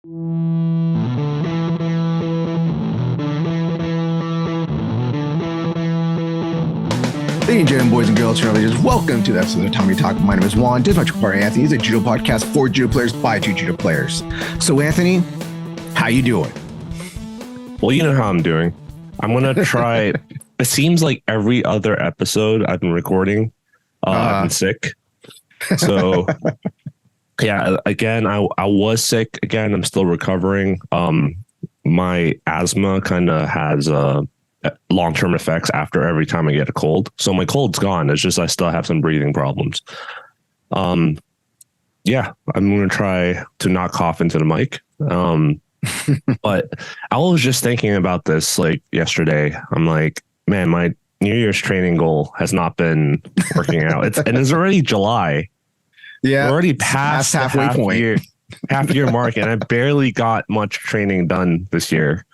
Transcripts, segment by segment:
Ladies and gentlemen, boys and girls, cheerleaders, welcome to the episode of Tatami Talk. My name is Juan. This is my partner Anthony. It's a judo podcast for judo players by two judo players. So, Anthony, how you doing? Well, you know how I'm doing. I'm gonna try. It seems like every other episode I've been recording, I've been sick. So, yeah. Again, I was sick. Again, I'm still recovering. My asthma kind of has long-term effects after every time I get a cold. So my cold's gone. It's just I still have some breathing problems. Yeah, I'm going to try to not cough into the mic. But I was just thinking about this like yesterday. I'm like, man, my New Year's training goal has not been working out. It's already July. Yeah, we're already past the halfway point. half year mark, and I barely got much training done this year.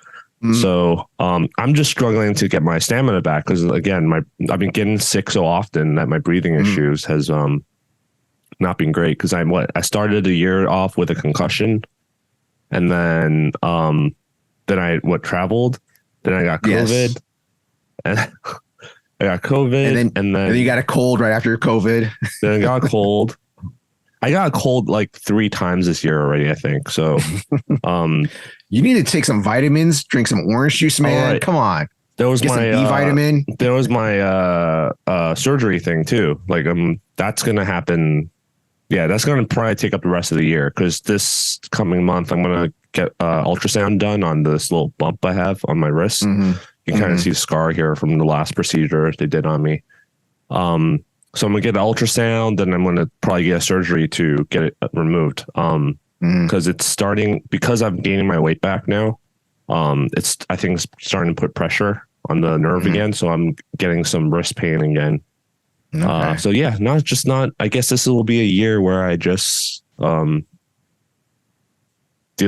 So I'm just struggling to get my stamina back because again, I've been getting sick so often that my breathing issues has not been great. Because I started the year off with a concussion, and then I traveled, then I got COVID, and I got COVID, and then you got a cold right after COVID. Then I got a cold. I got a cold like 3 times this year already, I think. So, you need to take some vitamins, drink some orange juice, man. Right. Come on. There was my B vitamin. There was my surgery thing too. Like that's gonna happen. Yeah, that's gonna probably take up the rest of the year because this coming month I'm gonna get ultrasound done on this little bump I have on my wrist. You can kind of see the scar here from the last procedure they did on me. So I'm gonna get an ultrasound, and I'm gonna probably get a surgery to get it removed. Because it's starting, because I'm gaining my weight back now. I think it's starting to put pressure on the nerve again. So I'm getting some wrist pain again. Okay. So yeah, I guess this will be a year where I just deal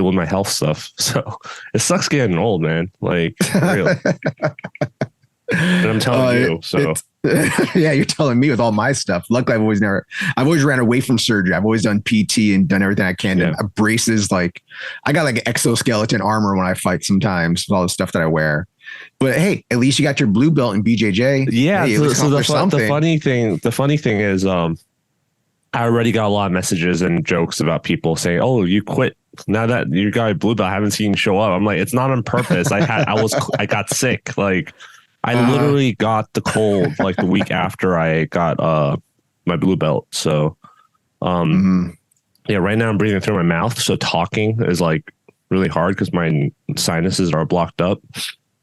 with my health stuff. So it sucks getting old, man. Like, really. And I'm telling you, so. Yeah, you're telling me with all my stuff. Luckily, I've always ran away from surgery. I've always done PT and done everything I can. Yeah. Braces, like I got like exoskeleton armor when I fight sometimes with all the stuff that I wear. But hey, at least you got your blue belt in BJJ. Yeah. Hey, so the funny thing is, I already got a lot of messages and jokes about people saying, "Oh, you quit now that you got a blue belt. I haven't seen you show up." I'm like, it's not on purpose. I got sick. Like. I literally got the cold like the week after I got my blue belt. So, yeah, right now I'm breathing through my mouth. So talking is like really hard because my sinuses are blocked up.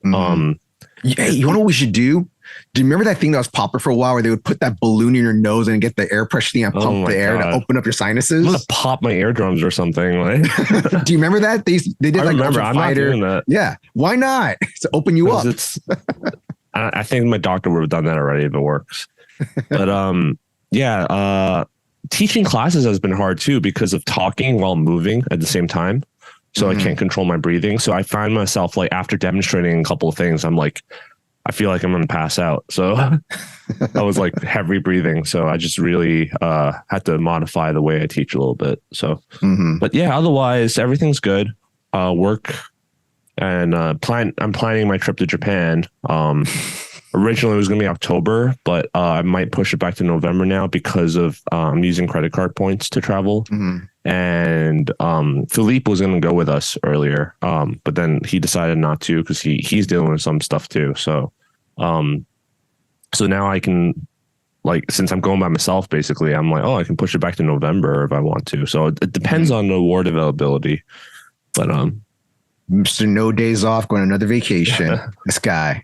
Hey, you know what we should do? Do you remember that thing that was popular for a while where they would put that balloon in your nose and get the air pressure thing and pump the air to open up your sinuses? I'm gonna pop my eardrums or something. Like, do you remember that? They did like remember. I'm not doing that. Yeah, why not? To open you up. I think my doctor would have done that already if it works. But teaching classes has been hard too because of talking while moving at the same time. So I can't control my breathing. So I find myself like after demonstrating a couple of things, I'm like, I feel like I'm going to pass out. So I was like heavy breathing. So I just really had to modify the way I teach a little bit. So, but yeah, otherwise everything's good. Work. And I'm planning my trip to Japan. Originally it was going to be October, but I might push it back to November now because of I'm using credit card points to travel. And Philippe was going to go with us earlier, but then he decided not to because he's dealing with some stuff too. So now I can, like, since I'm going by myself, basically, I'm like, I can push it back to November if I want to. So it depends on the award availability, but Mr. No Days Off, going on another vacation. This guy.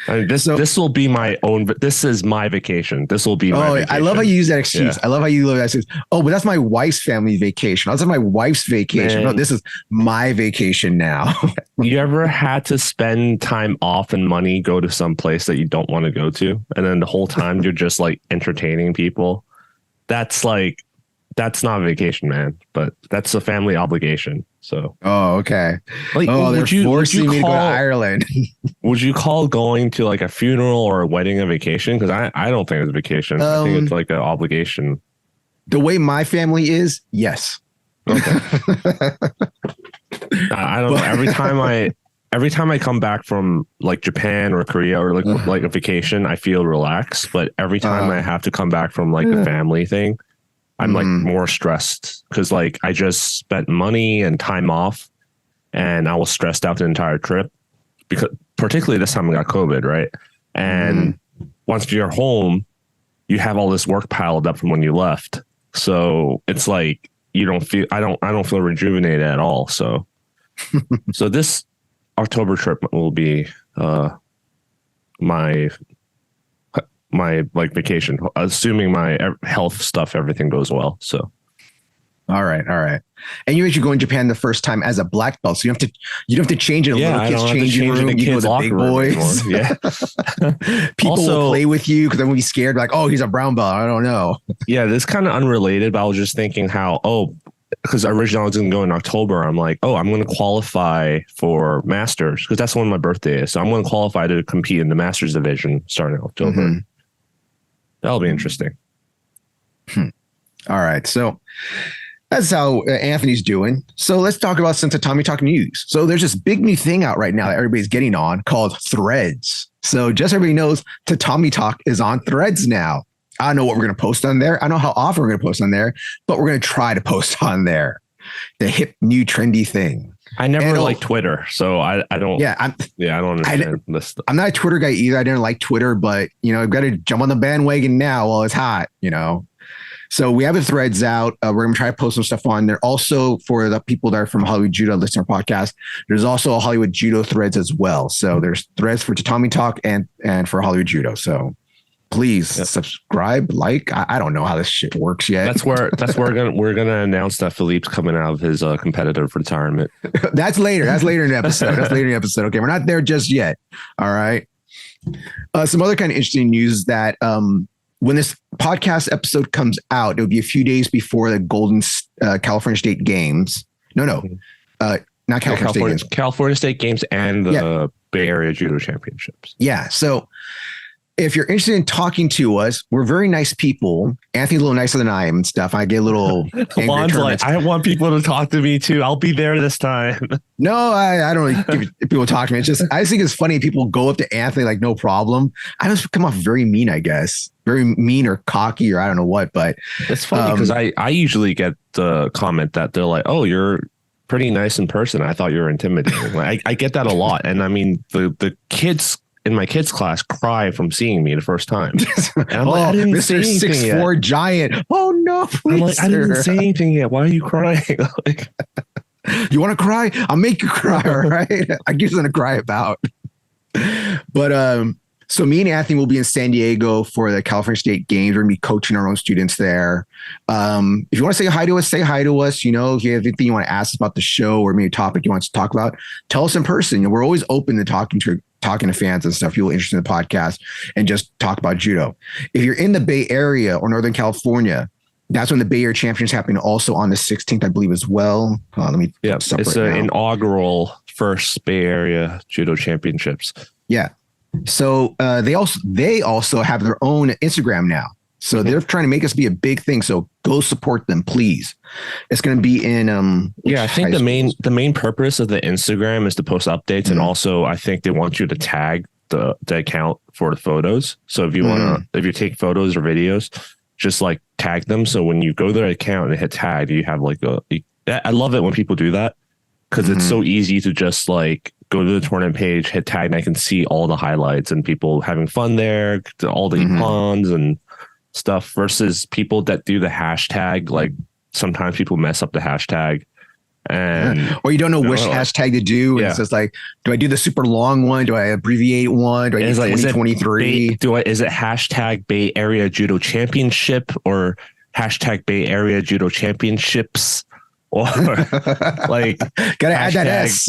I mean, this will be my own. This is my vacation. This will be my vacation. I love how you use that excuse. Yeah. I love how you love that excuse. Oh, but that's my wife's family vacation. That's my wife's vacation. Man. No, this is my vacation now. You ever had to spend time off and money, go to some place that you don't want to go to, and then the whole time you're just like entertaining people? That's not a vacation, man, but that's a family obligation. So. Oh, okay. Like, they're forcing me to go to Ireland. Would you call going to like a funeral or a wedding a vacation? Because I don't think it's a vacation. I think it's like an obligation. The way my family is, yes. Okay. I don't know. Every time I come back from like Japan or Korea or like a vacation, I feel relaxed. But every time I have to come back from like a family thing, I'm like more stressed because like I just spent money and time off, and I was stressed out the entire trip because particularly this time I got COVID, right? And once you're home, you have all this work piled up from when you left. So it's like I don't feel rejuvenated at all. So this October trip will be my like vacation, assuming my health stuff, everything goes well. So all right. And you actually go in Japan the first time as a black belt, so you don't have to change in a little kids changing room. You go to the big boys. Yeah, people will play with you because they will be scared. Like, oh, he's a brown belt. I don't know. Yeah, this kind of unrelated, but I was just thinking because originally I was going to go in October. I'm like, I'm going to qualify for Masters because that's when my birthday is. So I'm going to qualify to compete in the Masters division starting in October. That'll be interesting. All right, so. That's how Anthony's doing. So let's talk about some Tatami Talk news. So there's this big new thing out right now that everybody's getting on called Threads. So just so everybody knows, Tatami Talk is on Threads now. I don't know what we're going to post on there. I don't know how often we're going to post on there, but we're going to try to post on there. The hip, new, trendy thing. I never liked Twitter, so I don't. Yeah, I don't understand this stuff. I'm not a Twitter guy either. I didn't like Twitter, but I've got to jump on the bandwagon now while it's hot. So we have the Threads out. We're going to try to post some stuff on there. Also, for the people that are from Hollywood Judo listener podcast, there's also a Hollywood Judo Threads as well. So there's Threads for Tatami Talk and for Hollywood Judo. So please subscribe, like. I don't know how this shit works yet. That's where we're gonna announce that Philippe's coming out of his competitive retirement. That's later. That's later in the episode. Okay, we're not there just yet. All right. Some other kind of interesting news that when this podcast episode comes out, it'll be a few days before the Golden California State Games. Not California State Games. California State Games and the Bay Area Judo Championships. Yeah. So if you're interested in talking to us, we're very nice people. Anthony's a little nicer than I am and stuff. I get a little Juan's like, I want people to talk to me too. I'll be there this time. No, I don't really give people talk to me. It's just, I just think it's funny. People go up to Anthony like, no problem. I just come off very mean, I guess. Very mean or cocky or I don't know what, but it's funny because I usually get the comment that they're like, oh, you're pretty nice in person. I thought you were intimidating. Like, I get that a lot. And I mean, the kids in my kids class cry from seeing me the first time. And I'm like, I didn't Mr. 6'4" giant. Oh no, please, I'm like, I didn't say anything yet. Why are you crying? Like, you want to cry? I'll make you cry. All right. I give something to cry about. But so me and Anthony will be in San Diego for the California State Games. We're going to be coaching our own students there. If you want to say hi to us, say hi to us. If you have anything you want to ask us about the show or maybe a topic you want us to talk about, tell us in person. We're always open to talking to fans and stuff, people interested in the podcast, and just talk about judo. If you're in the Bay Area or Northern California, that's when the Bay Area Championships happen also on the 16th, I believe, as well. Let me it's an inaugural first Bay Area Judo Championships. Yeah. So they also have their own Instagram now. So they're trying to make us be a big thing. So go support them, please. It's going to be in I think the main purpose of the Instagram is to post updates, and also I think they want you to tag the account for the photos. So if you take photos or videos, just like tag them. So when you go to their account and hit tag, you have like I love it when people do that because it's so easy to just like go to the tournament page, hit tag, and I can see all the highlights and people having fun there, all the ippons and stuff, versus people that do the hashtag. Like sometimes people mess up the hashtag, or you don't know which hashtag to do. Yeah. It's just like, do I do the super long one? Do I abbreviate one? Do I use 2023? Is it hashtag Bay Area Judo Championship or hashtag Bay Area Judo Championships? Or like gotta add that S.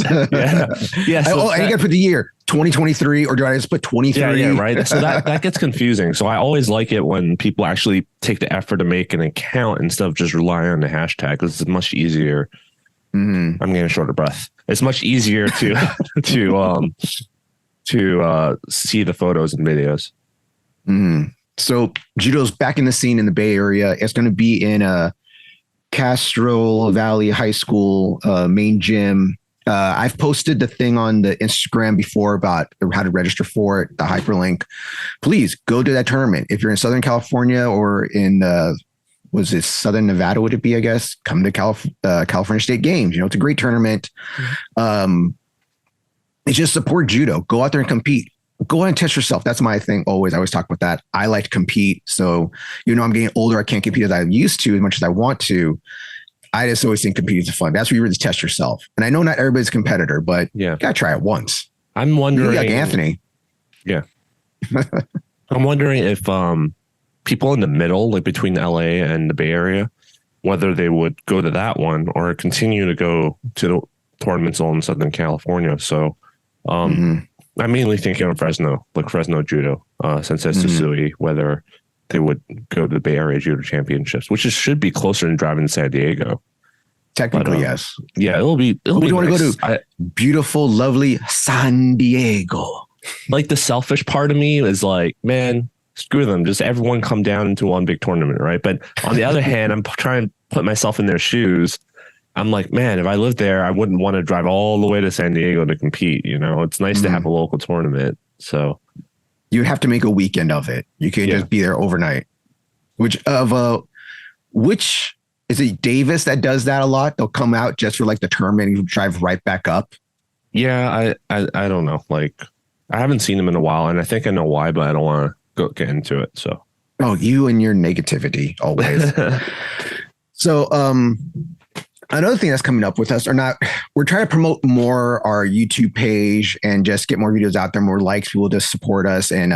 Yeah. So I gotta put the year 2023, or do I just put 23? Yeah, right. So that gets confusing. So I always like it when people actually take the effort to make an account instead of just relying on the hashtag, because it's much easier. I'm getting short of breath. It's much easier to see the photos and videos. So judo's back in the scene in the Bay Area. It's going to be in Castro Valley High School main gym. I've posted the thing on the Instagram before about how to register for it, the hyperlink. Please go to that tournament. If you're in Southern California or in was it Southern Nevada, would it be, I guess, come to California State Games. It's a great tournament. It's just support judo. Go out there and compete. Go out and test yourself. That's my thing. I always talk about that. I like to compete. So, I'm getting older. I can't compete as I used to, as much as I want to. I just always think competing is fun. That's where you really test yourself. And I know not everybody's a competitor, but you gotta try it once. I'm wondering, like Anthony. Yeah. I'm wondering if people in the middle, like between LA and the Bay Area, whether they would go to that one or continue to go to the tournaments all in Southern California. So I'm mainly thinking of Fresno, like Fresno Judo, Sensei Susui, whether they would go to the Bay Area Judo Championships, which should be closer than driving to San Diego. Technically, yes. Yeah, it'll be we nice. Want to go to beautiful, lovely San Diego. Like the selfish part of me is like, man, screw them. Just everyone come down into one big tournament, right? But on the other hand, I'm trying to put myself in their shoes. I'm like, man, if I lived there, I wouldn't want to drive all the way to San Diego to compete. It's nice to have a local tournament. So you have to make a weekend of it. You can't just be there overnight. Which is it Davis that does that a lot? They'll come out just for like the tournament and drive right back up. Yeah, I don't know. Like I haven't seen him in a while, and I think I know why, but I don't want to get into it. So you and your negativity always. So another thing that's coming up with us we're trying to promote more our YouTube page and just get more videos out there, more likes, people just support us, and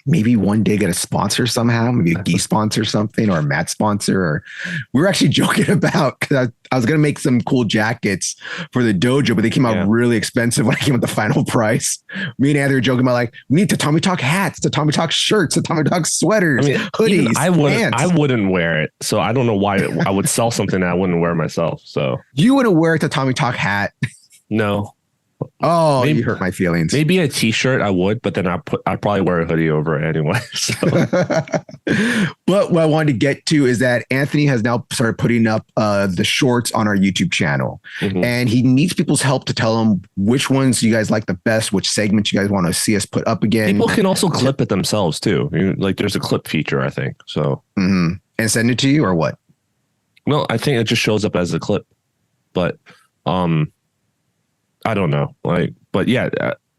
maybe one day get a sponsor somehow, maybe a Gi sponsor or something, or a mat sponsor. Or we were actually joking about, because I was going to make some cool jackets for the dojo, but they came out really expensive when I came with the final price. Me and Anthony were joking about like, we need Tatami Talk hats, Tatami Talk shirts, Tatami Talk sweaters, hoodies. I wouldn't wear it. So I don't know why I would sell something that I wouldn't wear myself. So you wouldn't wear a Tatami Talk hat? No. Oh, maybe, you hurt my feelings. Maybe a t-shirt I would, but then I'd probably wear a hoodie over it anyway. So. But what I wanted to get to is that Anthony has now started putting up the shorts on our YouTube channel, and he needs people's help to tell him which ones you guys like the best, which segments you guys want to see us put up again. People can also clip it themselves too. Like there's a clip feature, I think. So and send it to you or what? No, I think it just shows up as a clip, but I don't know.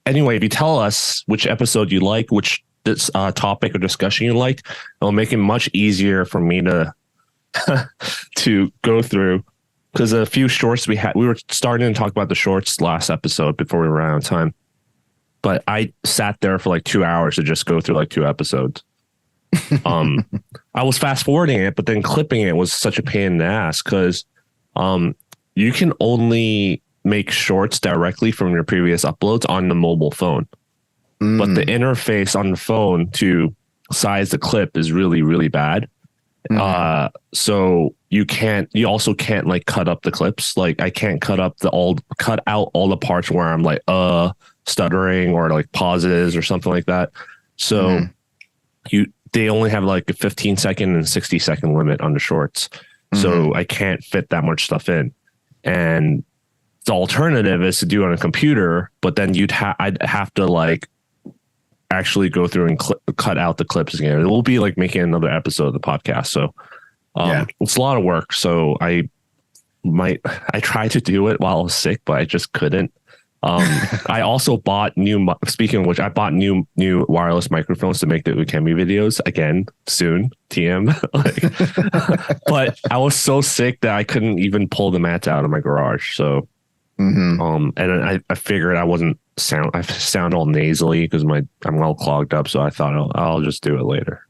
Anyway, if you tell us which episode you like, which this topic or discussion you like, it'll make it much easier for me to to go through. Because a few shorts we were starting to talk about the shorts last episode before we ran out of time. But I sat there for like 2 hours to just go through like 2 episodes. I was fast forwarding it, but then clipping it was such a pain in the ass because you can only make shorts directly from your previous uploads on the mobile phone. But the interface on the phone to size the clip is really, really bad. So you also can't like cut up the clips. Like I can't cut out all the parts where I'm like, stuttering or like pauses or something like that. So they only have like a 15-second and 60-second limit on the shorts. So I can't fit that much stuff in. And the alternative is to do it on a computer, but then I'd have to like actually go through and cut out the clips again. It will be like making another episode of the podcast. So it's a lot of work. So I tried to do it while I was sick, but I just couldn't. I also bought speaking of which, I bought new wireless microphones to make the Ukemi videos again soon. TM. But I was so sick that I couldn't even pull the mats out of my garage. So, and I figured I sound all nasally because I'm all clogged up. So I thought I'll just do it later.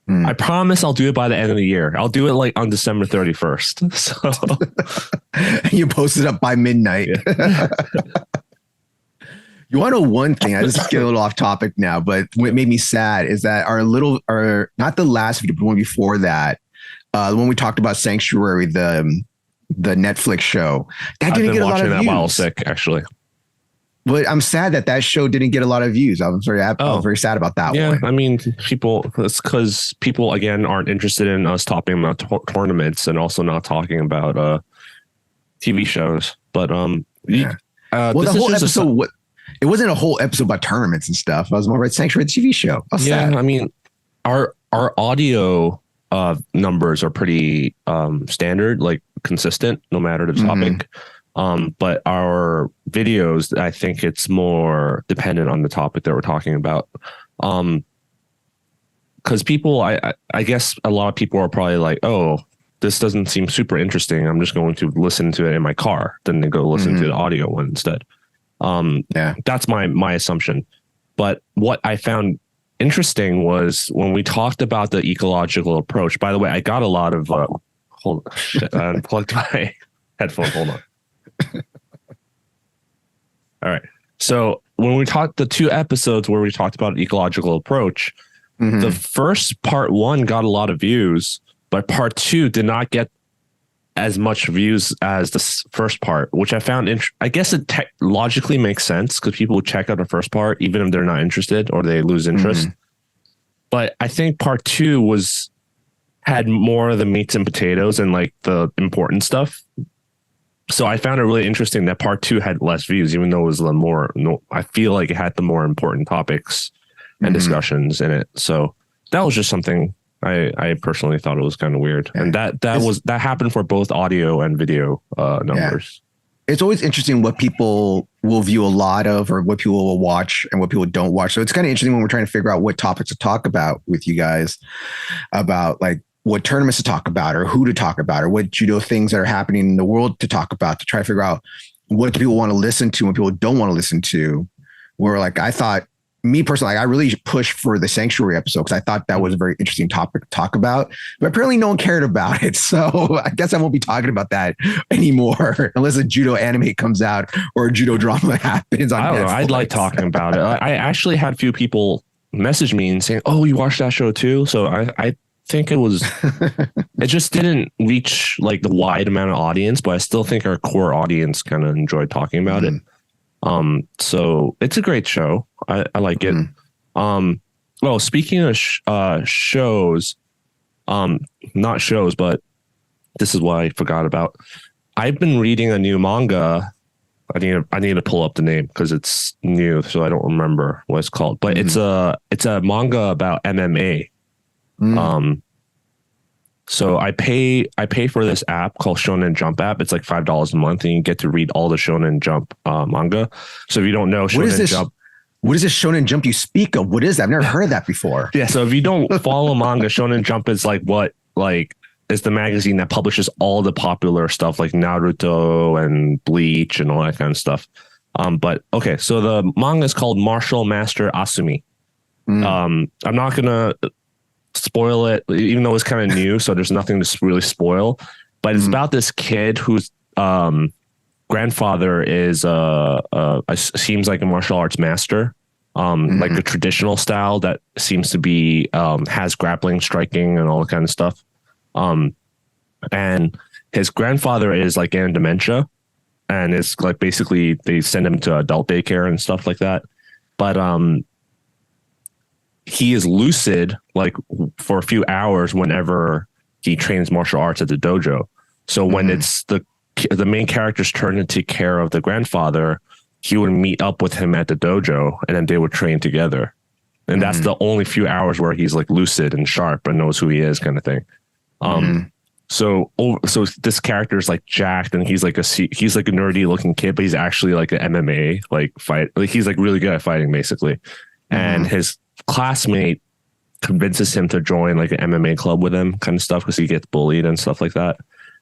I promise I'll do it by the end of the year. I'll do it like on December 31st. So you post it up by midnight. Yeah. You want to know one thing? I just get a little off topic now, but what made me sad is that not the last video, but one before that, the one we talked about Sanctuary, the Netflix show, that didn't get a lot of views. While I was sick, actually. But I'm sad that show didn't get a lot of views. I was very sad about that one. I mean, it's because people, again, aren't interested in us talking about tournaments and also not talking about TV shows. But well, the whole episode, it wasn't a whole episode about tournaments and stuff. I was more about Sanctuary TV show. Sad. I mean, our audio numbers are pretty standard, like consistent, no matter the topic. But our videos, I think it's more dependent on the topic that we're talking about. Because people, I guess a lot of people are probably like, oh, this doesn't seem super interesting. I'm just going to listen to it in my car. Then they go listen to the audio one instead. That's my assumption. But what I found interesting was when we talked about the ecological approach. By the way, I got a lot of I unplugged my headphone. Hold on. All right. So when we talked the 2 episodes where we talked about ecological approach, the first part 1 got a lot of views, but part 2 did not get as much views as the first part, which I found I guess it logically makes sense because people would check out the first part even if they're not interested or they lose interest. But I think part 2 had more of the meats and potatoes and like the important stuff. So I found it really interesting that part 2 had less views, even though it was I feel like it had the more important topics and discussions in it. So that was just something I personally thought it was kind of weird. And that happened for both audio and video numbers. It's always interesting what people will view a lot of or what people will watch and what people don't watch. So it's kind of interesting when we're trying to figure out what topics to talk about with you guys about like what tournaments to talk about or who to talk about or what judo things that are happening in the world to talk about to try to figure out what do people want to listen to and people don't want to listen to. Where like I thought, me personally, I really pushed for the Sanctuary episode because I thought that was a very interesting topic to talk about, but apparently no one cared about it. So I guess I won't be talking about that anymore unless a judo anime comes out or a judo drama happens. I don't know. I'd like talking about it. I actually had a few people message me and saying, "Oh, you watched that show too?" So I think it just didn't reach like the wide amount of audience, but I still think our core audience kind of enjoyed talking about it. So it's a great show. I like it. Well, speaking of shows, not shows, but this is what I forgot about. I've been reading a new manga. I need to pull up the name because it's new, so I don't remember what it's called. But it's a manga about MMA. So I pay for this app called Shonen Jump app. It's like $5 a month, and you get to read all the Shonen Jump manga. So if you don't know Shonen Jump, what is this Shonen Jump you speak of? What is that? I've never heard of that before. Yeah. So if you don't follow manga, Shonen Jump is is the magazine that publishes all the popular stuff like Naruto and Bleach and all that kind of stuff. But okay, so the manga is called Martial Master Asumi. I'm not gonna spoil it, even though it's kind of new, so there's nothing to really spoil. But it's about this kid whose grandfather is seems like a martial arts master, like a traditional style that seems to be has grappling, striking, and all that kind of stuff. And his grandfather is like in dementia, and it's like basically they send him to adult daycare and stuff like that. But he is lucid like for a few hours whenever he trains martial arts at the dojo. So when it's the main character's turn to take care of the grandfather, he would meet up with him at the dojo and then they would train together. And that's the only few hours where he's like lucid and sharp and knows who he is, kind of thing. So this character is like jacked and he's like a nerdy looking kid, but he's actually like an MMA fight. Like he's like really good at fighting basically. And his classmate convinces him to join like an MMA club with him, kind of stuff, because he gets bullied and stuff like that.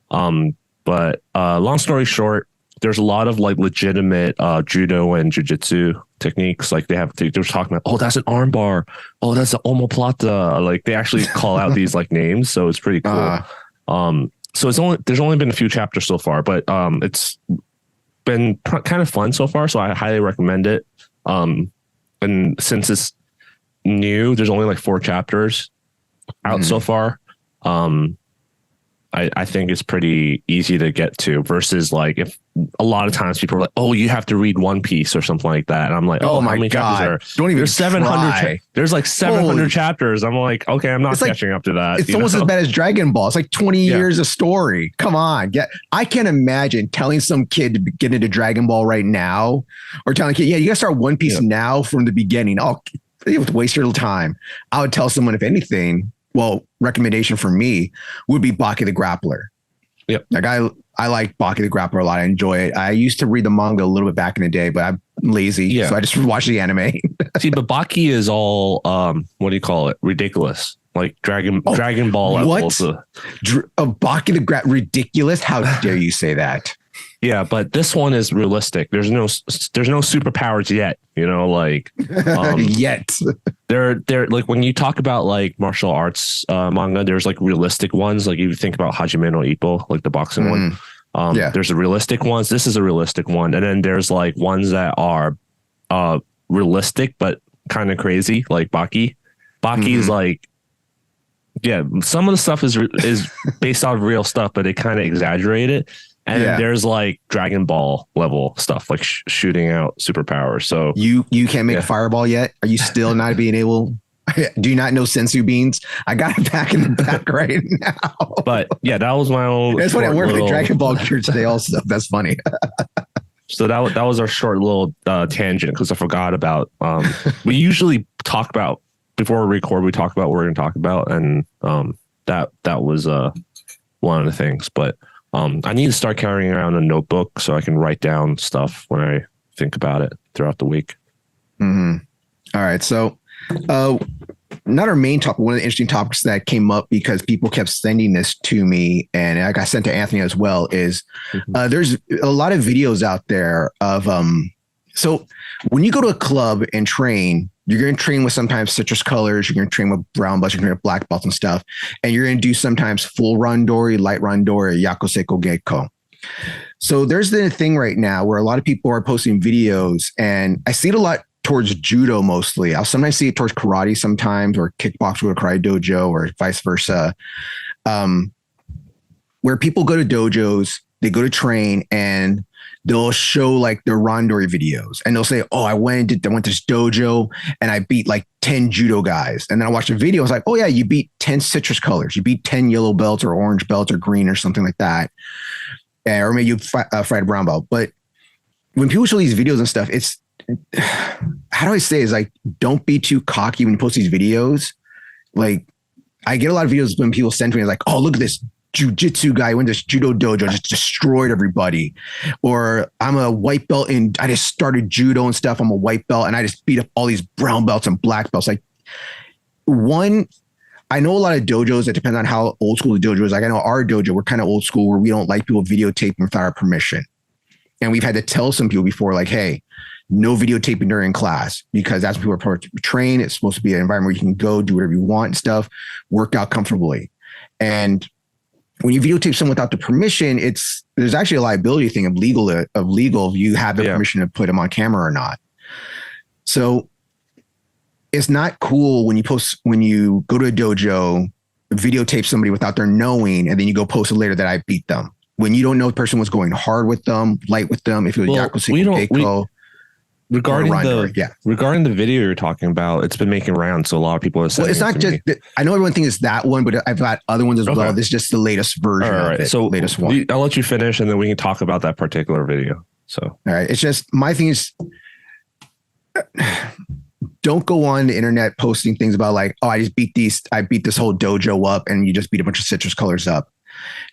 But long story short, there's a lot of like legitimate judo and jiu-jitsu techniques. Like they're talking about, oh, that's an arm bar, oh, that's an omoplata. Like they actually call out these like names, so it's pretty cool. So there's only been a few chapters so far, but it's been kind of fun so far, so I highly recommend it. And since it's new, there's only like 4 chapters out so far. I think it's pretty easy to get to versus like if a lot of times people are like, oh, you have to read One Piece or something like that. And I'm like, oh, my how many God. chapters Don't even there's 700. There's like 700 chapters. I'm like, okay, I'm not catching up to that. It's almost as bad as Dragon Ball. It's like 20 years of story. Come on. I can't imagine telling some kid to get into Dragon Ball right now or telling a kid, you got to start One Piece now from the beginning. Oh, you have to waste your time. I would tell someone, if anything, recommendation for me would be Baki the Grappler. Yep. Like I like Baki the Grappler a lot. I enjoy it. I used to read the manga a little bit back in the day, but I'm lazy. So I just watch the anime. See, but Baki is all, what do you call it? Ridiculous. Like Dragon Ball levels. Baki the Grappler, ridiculous? How dare you say that? Yeah, but this one is realistic. There's no superpowers yet, like yet. They're like when you talk about like martial arts manga, there's like realistic ones. Like you think about Hajime no Ippo, like the boxing one. There's the realistic ones. This is a realistic one, and then there's like ones that are realistic but kind of crazy, like Baki. Baki is like, some of the stuff is based off real stuff, but they kind of exaggerate it. And there's like Dragon Ball level stuff, like shooting out superpowers. So you can't make a fireball yet? Are you still not being able? Do you not know sensu beans? I got it back in the back right now. But that was my own. That's what I worked at Dragon Ball Gear today. Also, that's funny. So that was our short little tangent because I forgot about. We usually talk about before we record. We talk about what we're going to talk about, and that was one of the things, but. I need to start carrying around a notebook so I can write down stuff when I think about it throughout the week. Mm-hmm. All right. So not our main topic, one of the interesting topics that came up because people kept sending this to me and I got sent to Anthony as well is there's a lot of videos out there of so when you go to a club and train, you're going to train with sometimes citrus colors. You're going to train with brown belts. You're going to have black belts and stuff. And you're going to do sometimes full randori, light randori, yakuseko geko. So there's the thing right now where a lot of people are posting videos and I see it a lot towards judo mostly. I'll sometimes see it towards karate sometimes or kickboxing with a karate dojo or vice versa. Where people go to dojos, they go to train and they'll show like their randori videos and they'll say, oh, I went to this dojo and I beat like 10 judo guys. And then I watched the video. I was like, oh yeah, you beat 10 citrus colors. You beat 10 yellow belts or orange belts or green or something like that. Or maybe you fight a brown belt. But when people show these videos and stuff, it's, how do I say, is like, don't be too cocky when you post these videos. Like I get a lot of videos when people send to me like, oh, look at this jiu-jitsu guy went to this judo dojo, just destroyed everybody. Or I'm a white belt and I just started judo and stuff. I'm a white belt and I just beat up all these brown belts and black belts. Like I know a lot of dojos, it depends on how old school the dojo is. Like I know our dojo, we're kind of old school where we don't like people videotaping without our permission. And we've had to tell some people before, like, hey, no videotaping during class because that's what people are trained. It's supposed to be an environment where you can go do whatever you want and stuff, work out comfortably. And when you videotape someone without the permission, there's actually a liability thing of legal if you have the permission to put them on camera or not. So it's not cool when you go to a dojo, videotape somebody without their knowing, and then you go post it later that I beat them. When you don't know the person was going hard with them, light with them, if it was Yakuza, regarding the video you're talking about, it's been making rounds, so a lot of people are saying. Well, it's not just. I know everyone thinks it's that one, but I've got other ones as well. This is just the latest version. All right, so latest one. I'll let you finish, and then we can talk about that particular video. So, all right, it's just my thing is, don't go on the internet posting things about like, oh, I beat this whole dojo up, and you just beat a bunch of citrus colors up.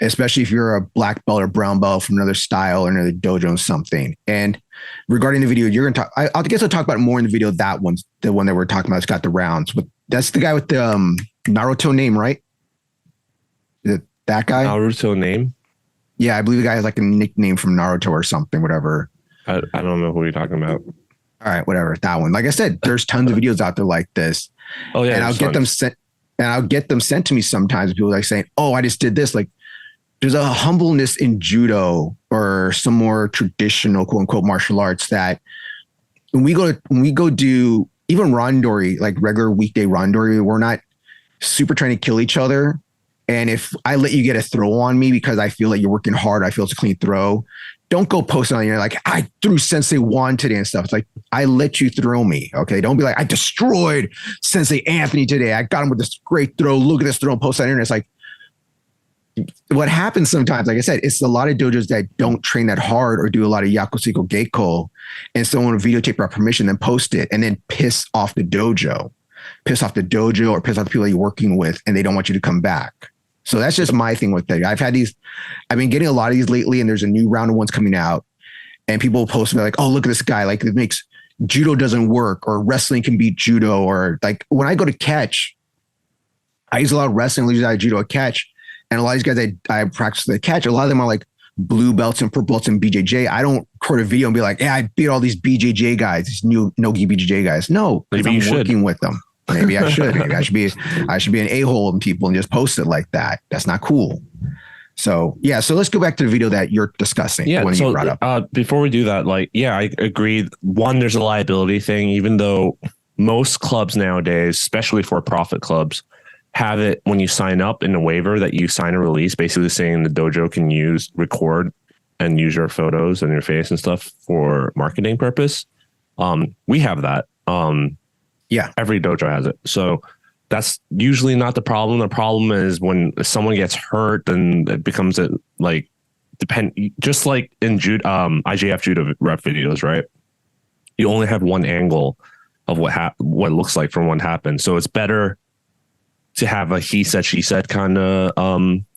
Especially if you're a black belt or brown belt from another style or another dojo or something. And regarding the video, you're going to talk, I guess I'll talk about it more in the video. That one's the one that we're talking about. It's got the rounds, but that's the guy with the Naruto name, right? Is it that guy? Naruto name? Yeah, I believe the guy has like a nickname from Naruto or something, whatever. I don't know who you're talking about. All right, whatever. That one. Like I said, there's tons of videos out there like this. Oh yeah. And I'll get them sent to me sometimes. People like saying, oh, I just did this. Like there's a humbleness in judo or some more traditional quote unquote martial arts that when we go do even randori, like regular weekday randori, we're not super trying to kill each other. And if I let you get a throw on me because I feel like you're working hard, I feel it's a clean throw, don't go post on, like, I threw Sensei Juan today and stuff. It's like, I let you throw me. Okay. Don't be like, I destroyed Sensei Anthony today. I got him with this great throw. Look at this throw and post on the internet. It's like, what happens sometimes, like I said, it's a lot of dojos that don't train that hard or do a lot of Yakusiko Geiko, and someone will videotape our permission, then post it, and then piss off the dojo or piss off the people you're working with, and they don't want you to come back. So that's just my thing with that. I've been getting a lot of these lately, and there's a new round of ones coming out, and people will post me like, oh, look at this guy. Like, it makes judo doesn't work, or wrestling can beat judo. Or like when I go to catch, I use a lot of wrestling, use a lot of judo at catch. And a lot of these guys I practice the catch, a lot of them are like blue belts and purple belts and BJJ. I don't record a video and be like, yeah, I beat all these BJJ guys, these new no-gi BJJ guys. No, because I'm working with them. Maybe I should. Maybe I should be an a-hole in people and just post it like that. That's not cool. So yeah. So let's go back to the video that you're discussing. Yeah. When so you brought up. Before we do that, like, yeah, I agree. One, there's a liability thing, even though most clubs nowadays, especially for-profit clubs, have it when you sign up in a waiver that you sign a release, basically saying the dojo can record and use your photos and your face and stuff for marketing purpose. We have that. Yeah, every dojo has it. So that's usually not the problem. The problem is when someone gets hurt, then it becomes just like in IJF judo rep videos, right? You only have one angle of what it looks like from what happened. So it's better to have a he said, she said kind of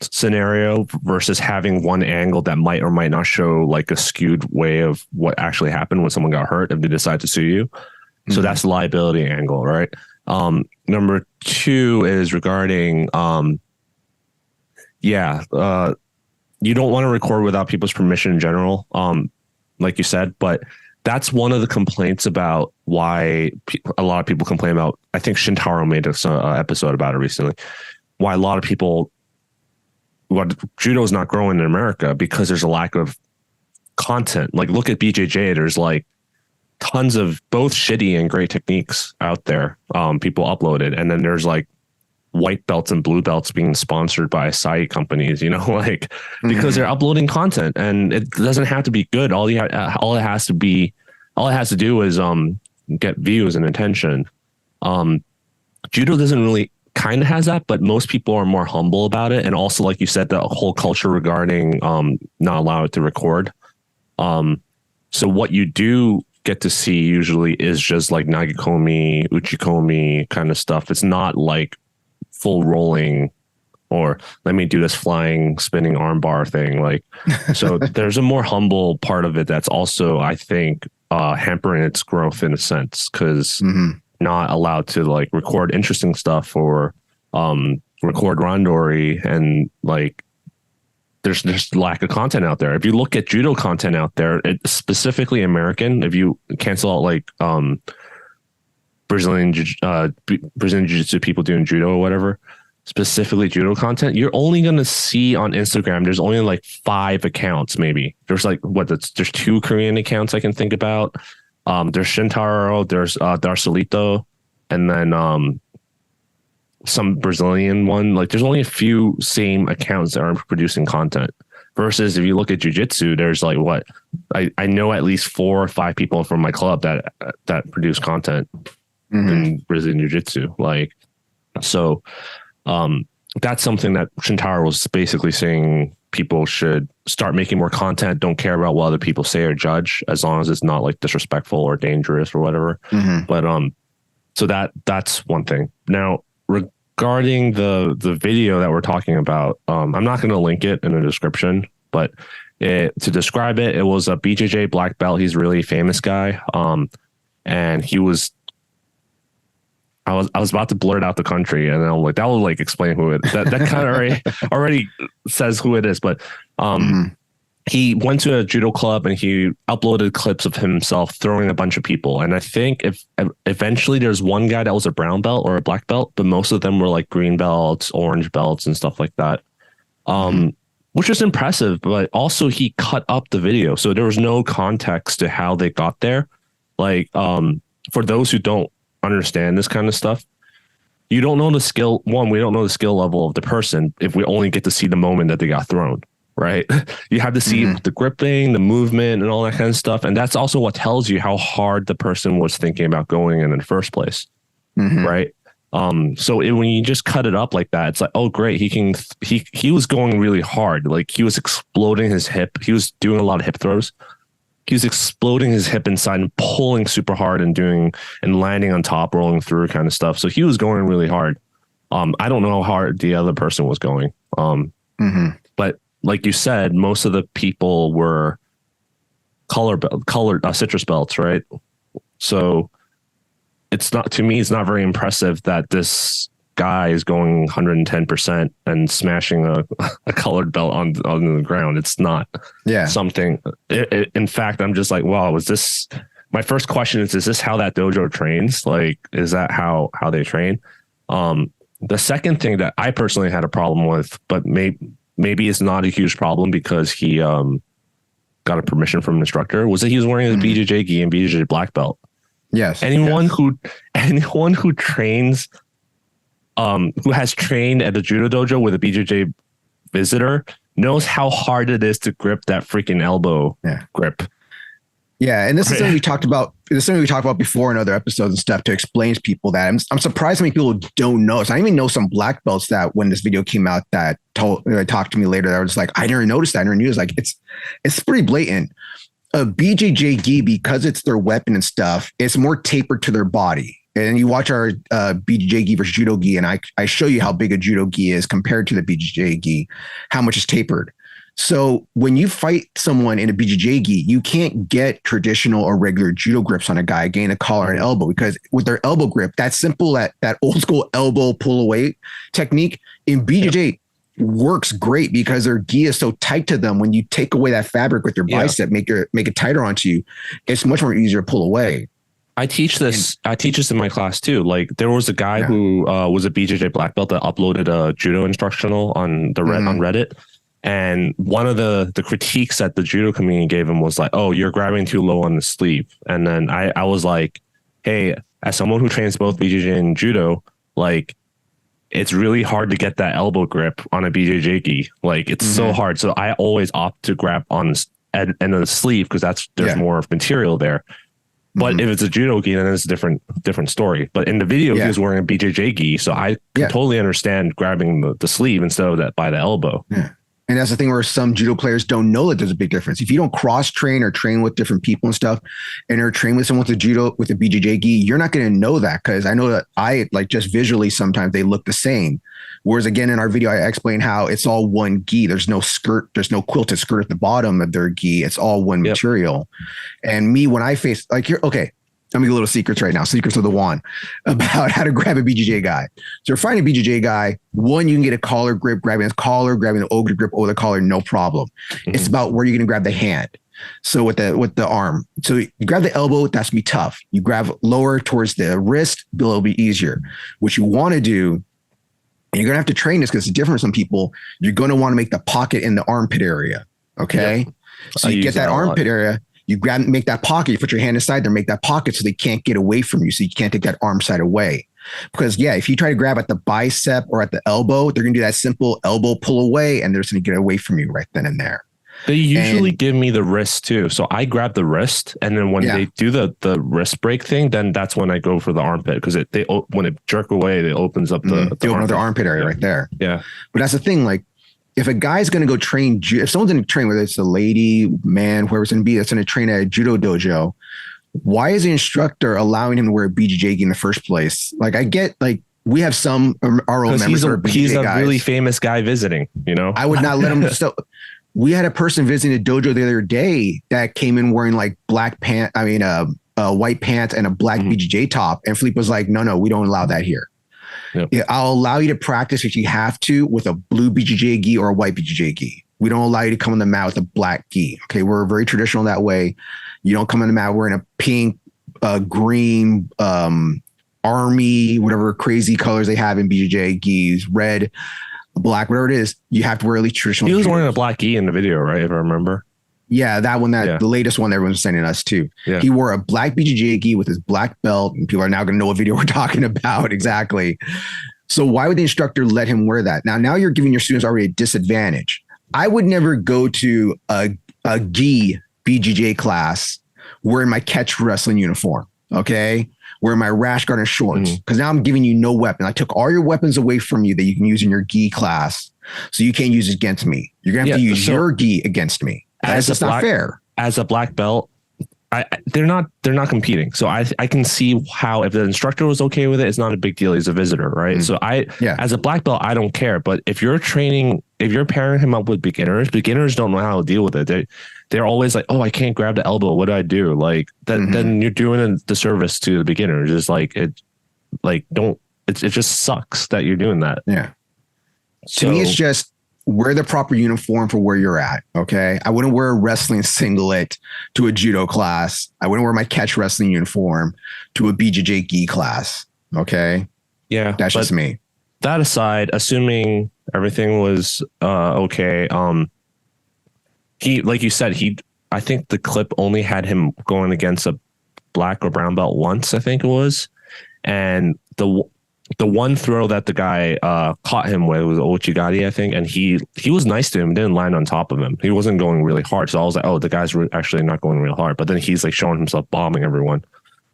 scenario versus having one angle that might or might not show like a skewed way of what actually happened when someone got hurt if they decide to sue you. Mm-hmm. So that's the liability angle, right? Number two is regarding, you don't want to record without people's permission in general, like you said, but that's one of the complaints about why a lot of people complain about. I think Shintaro made an episode about it recently. Why a lot of people, judo is not growing in America because there's a lack of content. Like, look at BJJ. There's like tons of both shitty and great techniques out there. People uploaded, and then there's like white belts and blue belts being sponsored by acai companies, like because they're uploading content, and it doesn't have to be good. All it has to do is get views and attention. Judo doesn't really kind of has that, but most people are more humble about it. And also, like you said, the whole culture regarding not allowed to record. So what you do get to see usually is just like nagikomi, uchikomi kind of stuff. It's not like full rolling or let me do this flying spinning arm bar thing. Like, so there's a more humble part of it that's also, I think, hampering its growth in a sense, because not allowed to like record interesting stuff or record randori, and like there's just lack of content out there. If you look at judo content out there, it's specifically American, if you cancel out like Brazilian jiu-jitsu people doing judo or whatever, specifically judo content, you're only going to see on Instagram, there's only like 5 accounts maybe. There's like there's 2 Korean accounts I can think about. There's Shintaro, there's Darcelito, and then some Brazilian one. Like, there's only a few same accounts that are producing content. Versus if you look at jiu-jitsu, there's like I know at least 4 or 5 people from my club that produce content in Brazilian jiu-jitsu. Like, so that's something that Shintaro was basically saying. People should start making more content. Don't care about what other people say or judge, as long as it's not like disrespectful or dangerous or whatever. But so that's one thing. Now, regarding the video that we're talking about, I'm not going to link it in the description, but to describe it, it was a BJJ black belt. He's a really famous guy. And he was, I was about to blurt out the country, and then I'm like, that will like explain who it is. That kind of already says who it is. But he went to a judo club and he uploaded clips of himself throwing a bunch of people. And I think if eventually there's one guy that was a brown belt or a black belt, but most of them were like green belts, orange belts, and stuff like that. Which is impressive, but also he cut up the video, so there was no context to how they got there. Like, for those who don't understand this kind of stuff, you don't know the skill. One, we don't know the skill level of the person if we only get to see the moment that they got thrown, right? You have to see the gripping, the movement, and all that kind of stuff. And that's also what tells you how hard the person was thinking about going in the first place, right? So when you just cut it up like that, it's like, oh, great. He was going really hard. Like he was exploding his hip. He was doing a lot of hip throws. He was exploding his hip inside and pulling super hard and landing on top, rolling through kind of stuff. So he was going really hard. I don't know how hard the other person was going. But like you said, most of the people were colored citrus belts, right? So it's not very impressive that this guy is going 110% and smashing a colored belt on the ground. It's not something. In fact, I'm just like, wow, my first question is this how that dojo trains? Like, is that how they train? The second thing that I personally had a problem with, but maybe it's not a huge problem because he got a permission from an instructor, was that he was wearing a BJJ gi and BJJ black belt. Yes. Anyone who trains, who has trained at the judo dojo with a BJJ visitor knows how hard it is to grip that freaking elbow grip. Yeah, and this is something we talked about. This is something we talked about before in other episodes and stuff to explain to people that I'm surprised how many people don't know. So I even know some black belts that when this video came out that talked to me later, that was like, I never noticed that. I never knew. It's like it's pretty blatant. A BJJ gi, because it's their weapon and stuff, it's more tapered to their body. And you watch our BJJ gi versus judo gi, and I show you how big a judo gi is compared to the BJJ gi, how much is tapered. So when you fight someone in a BJJ gi, you can't get traditional or regular judo grips on a guy, gain a collar and elbow, because with their elbow grip, that simple, that old school elbow pull away technique in BJJ works great because their gi is so tight to them. When you take away that fabric with your bicep, make it tighter onto you, it's much more easier to pull away. I teach this in my class too. Like there was a guy who was a BJJ black belt that uploaded a judo instructional on on Reddit. And one of the critiques that the judo community gave him was like, oh, you're grabbing too low on the sleeve. And then I was like, hey, as someone who trains both BJJ and judo, like it's really hard to get that elbow grip on a BJJ gi. Like it's so hard. So I always opt to grab on the end of the sleeve because there's more material there. But if it's a judo gi, then it's a different story. But in the video, he was wearing a BJJ gi. So I can totally understand grabbing the sleeve instead of that by the elbow. Yeah. And that's the thing where some judo players don't know that there's a big difference. If you don't cross train or train with different people and stuff, and are trained with someone with a judo with a BJJ gi, you're not going to know that, because I know that I like just visually sometimes they look the same. Whereas again, in our video, I explain how it's all one gi. There's no skirt. There's no quilted skirt at the bottom of their gi. It's all one material. And me, when I face like here, okay, let me get a little secrets right now. Secrets of the Juan about how to grab a BJJ guy. So you're fighting a BJJ guy. One, you can get a collar grip, grabbing his collar, grabbing the ogre grip over the collar, no problem. It's about where you're going to grab the hand. So with the arm. So you grab the elbow, that's gonna be tough. You grab lower towards the wrist, it'll be easier. What you want to do, and you're going to have to train this because it's different from some people, you're going to want to make the pocket in the armpit area. Okay. Yep. So you get that armpit area. You grab, make that pocket, you put your hand inside there, make that pocket so they can't get away from you. So you can't take that arm side away. Because if you try to grab at the bicep or at the elbow, they're going to do that simple elbow pull away and they're just going to get away from you right then and there. They usually give me the wrist too. So I grab the wrist, and then when they do the wrist break thing, then that's when I go for the armpit, because when it jerk away, it opens up the armpit area right there. Yeah. But that's the thing, like, if a guy's going to go train, if someone's going to train, whether it's a lady, man, whoever's going to be, that's going to train at a judo dojo, why is the instructor allowing him to wear a BJJ gi in the first place? Like, I get, like, we have some our own members. He's a really famous guy visiting, you know? I would not let him. So we had a person visiting a dojo the other day that came in wearing like white pants and a black BJJ top. And Philippe was like, no, we don't allow that here. Yep. Yeah, I'll allow you to practice if you have to with a blue BJJ gi or a white BJJ gi. We don't allow you to come on the mat with a black gi. Okay, we're very traditional that way. You don't come on the mat wearing a pink, green, army, whatever crazy colors they have in BJJ gis, red, black, whatever it is. You have to wear at least traditional. He was wearing a black gi in the video, right? If I remember. Yeah, that one, the latest one everyone's sending us too. Yeah. He wore a black BJJ gi with his black belt, and people are now going to know what video we're talking about exactly. So why would the instructor let him wear that? Now you're giving your students already a disadvantage. I would never go to a gi BJJ class wearing my catch wrestling uniform. Okay. Wearing my rash guard and shorts. Because now I'm giving you no weapon. I took all your weapons away from you that you can use in your gi class. So you can't use it against me. You're going to have to use your gi against me. That's just not fair. As a black belt, they're not competing. So I can see how if the instructor was okay with it, it's not a big deal. He's a visitor, right? So as a black belt, I don't care. But if you're pairing him up with beginners don't know how to deal with it. They're always like, oh, I can't grab the elbow. What do I do? Like that, then you're doing a disservice to the beginners. It's like it just sucks that you're doing that. Yeah. To me, it's just wear the proper uniform for where you're at. Okay. I wouldn't wear a wrestling singlet to a judo class. I wouldn't wear my catch wrestling uniform to a BJJ gi class. Okay. Yeah. That's just me. That aside, assuming everything was okay. He, like you said, I think the clip only had him going against a black or brown belt once, I think it was. And the one throw that the guy caught him with was Ochigari, I think, and he was nice to him, didn't land on top of him. He wasn't going really hard. So I was like, oh, the guy's actually not going real hard. But then he's like showing himself bombing everyone.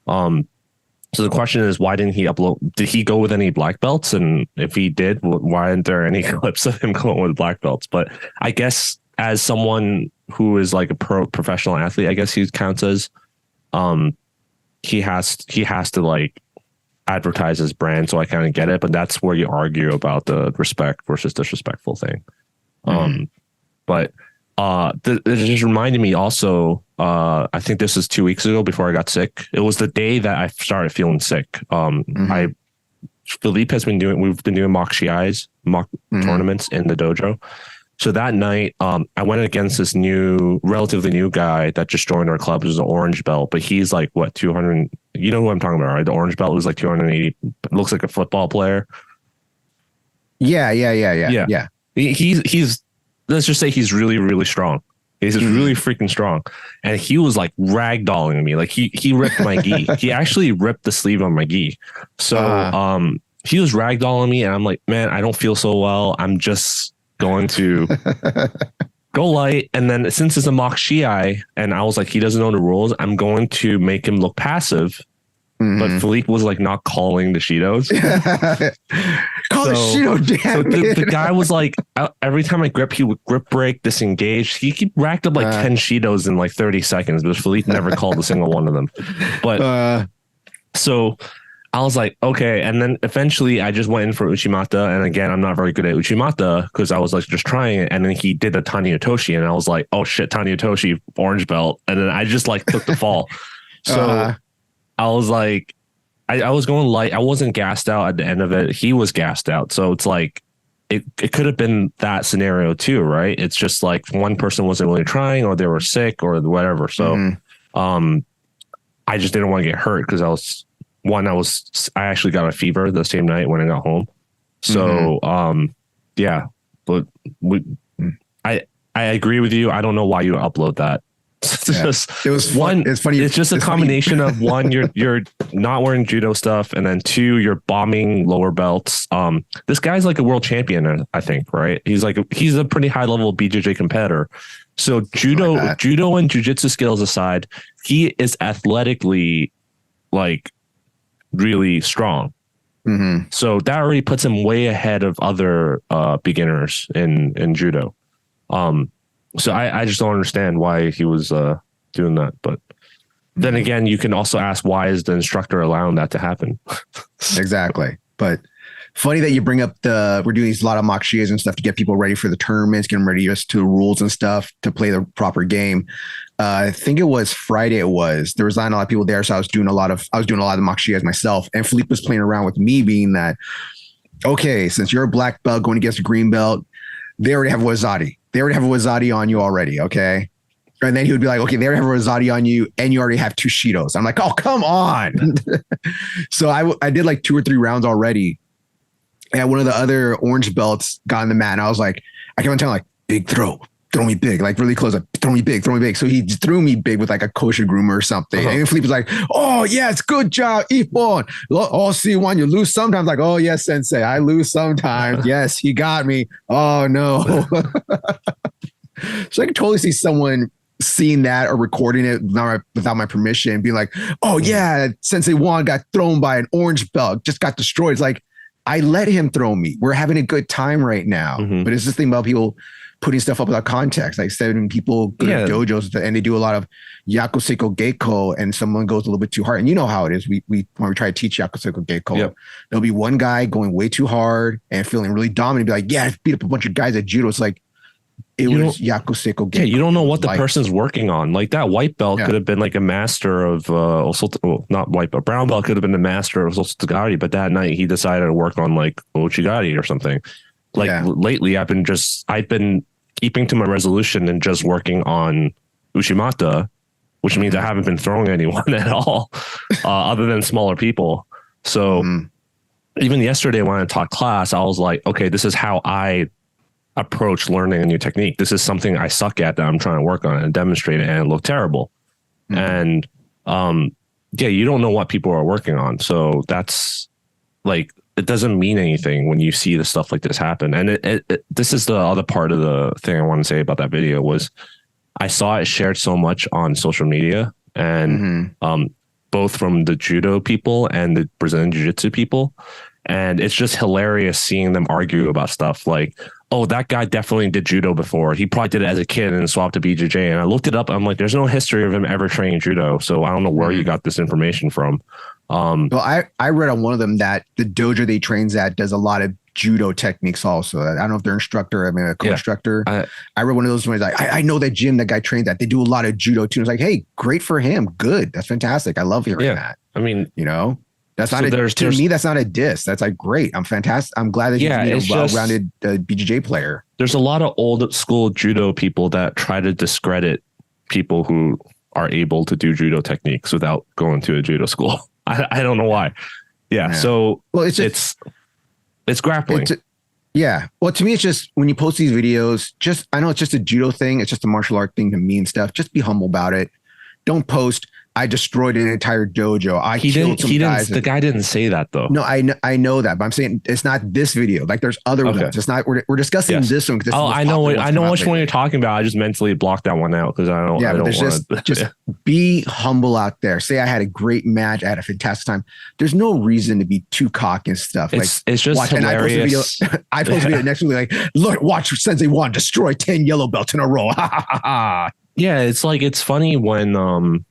So the question is, why didn't he upload? Did he go with any black belts? And if he did, why aren't there any clips of him going with black belts? But I guess as someone who is like a professional athlete, I guess he counts as, he has to like advertise his brand. So I kind of get it, but that's where you argue about the respect versus disrespectful thing. But it just reminded me also, I think this is 2 weeks ago before I got sick. It was the day that I started feeling sick. Philippe we've been doing mock tournaments in the dojo. So that night, I went against this relatively new guy that just joined our club. It was an orange belt, but he's like, what, 200? You know who I'm talking about, right? The orange belt was like 280. Looks like a football player. Yeah. He's let's just say he's really, really strong. He's just really freaking strong. And he was like ragdolling me. Like he ripped my gi. He actually ripped the sleeve on my gi. So he was ragdolling me, and I'm like, man, I don't feel so well. I'm just going to go light. And then since it's a mock shiai, and I was like, he doesn't know the rules, I'm going to make him look passive. But Philippe was like not calling the Shidos. Call the Shido, damn so the guy was like, every time I grip, he would grip break, disengage. He racked up like 10 Shidos in like 30 seconds, but Philippe never called a single one of them. But so I was like, okay. And then eventually I just went in for Uchimata. And again, I'm not very good at Uchimata because I was like just trying it. And then he did a Tani Otoshi, and I was like, oh shit, Tani Otoshi, orange belt. And then I just like took the fall. So I was like, I was going light. I wasn't gassed out at the end of it. He was gassed out. So it's like, it could have been that scenario too, right? It's just like one person wasn't really trying, or they were sick or whatever. So I just didn't want to get hurt because I actually got a fever the same night when I got home. So yeah, but I agree with you. I don't know why you upload that. It was one. It's funny. It's just a combination of one, you're not wearing judo stuff, and then two, you're bombing lower belts. This guy's like a world champion, I think, right? He's a pretty high level BJJ competitor. So judo and jujitsu skills aside, he is athletically like really strong. So that already puts him way ahead of other beginners in judo. So I just don't understand why he was doing that. But then again, you can also ask, why is the instructor allowing that to happen? Exactly. But funny that you bring up we're doing a lot of mock shias and stuff to get people ready for the tournaments, get them ready just to rules and stuff to play the proper game. I think it was Friday. There was not a lot of people there. So I was doing a lot of the mock shias myself. And Philippe was playing around with me, being that, okay, since you're a black belt going against a green belt, they already have Wazadi. They already have a Wazadi on you already, okay? And then he would be like, okay, they already have a Wazadi on you, and you already have 2 Shidos. I'm like, oh, come on. So I did like 2 or 3 rounds already. And one of the other orange belts got in the mat, and I was like, I kept on telling like, big throw, throw me big, like really close up, throw me big, throw me big. So he threw me big with like a kosher groomer or something. And Felipe was like, oh, yes, good job, Ippon. Oh, see, Juan, you lose sometimes. Like, oh, yes, sensei, I lose sometimes. Yes, he got me. Oh, no. So I can totally see someone seeing that or recording it without my permission and being like, oh, yeah, Sensei Juan got thrown by an orange belt, just got destroyed. It's like, I let him throw me. We're having a good time right now. But it's this thing about people putting stuff up without context. Like when people go to dojos and they do a lot of Yakuseko Geiko and someone goes a little bit too hard. And you know how it is. We when we try to teach Yakuseko Geiko, there'll be one guy going way too hard and feeling really dominant. Be like, yeah, I beat up a bunch of guys at judo. It's like, it was Yakuseko Geiko. Yeah, you don't know what the person's working on. Like that white belt could have been like a master of not white belt, brown belt could have been the master of Osotogari, but that night he decided to work on like Ochigari or something. Like lately I've been keeping to my resolution and just working on Ushimata, which means I haven't been throwing anyone at all, other than smaller people. So even yesterday when I taught class, I was like, okay, this is how I approach learning a new technique. This is something I suck at that I'm trying to work on and demonstrate it, and it looked terrible. And you don't know what people are working on. So that's like, it doesn't mean anything when you see the stuff like this happen. And this is the other part of the thing I want to say about that video was I saw it shared so much on social media, and both from the judo people and the Brazilian jiu-jitsu people. And it's just hilarious seeing them argue about stuff like, oh, that guy definitely did judo before. He probably did it as a kid and swapped to BJJ. And I looked it up. I'm like, there's no history of him ever training judo. So I don't know where you got this information from. Well, I read on one of them that the dojo they trains at does a lot of judo techniques also. I don't know if they're instructor, I mean, a co-instructor. I read one of those ones like, I know that gym that guy trains at. They do a lot of judo too. It's like, hey, great for him. Good. That's fantastic. I love hearing that. I mean, you know, that's not to me, that's not a diss. That's like, great. I'm fantastic. I'm glad that he's a well-rounded BJJ player. There's a lot of old school judo people that try to discredit people who are able to do judo techniques without going to a judo school. I don't know why. Yeah. So well, it's grappling. Well, to me, it's just when you post these videos, I know it's just a judo thing. It's just a martial art thing to me and stuff. Just be humble about it. Don't post, I destroyed an entire dojo. The guy didn't say that though. No, I know that, but I'm saying it's not this video. Like there's other ones. It's not. We're discussing this one. I know which one you're talking about. I just mentally blocked that one out because I don't. Yeah, just be humble out there. Say I had a great match. I had a fantastic time. There's no reason to be too cocky and stuff. It's just hilarious. I post a video next week like, look, watch Sensei Juan destroy 10 yellow belts in a row. Yeah, it's like it's funny when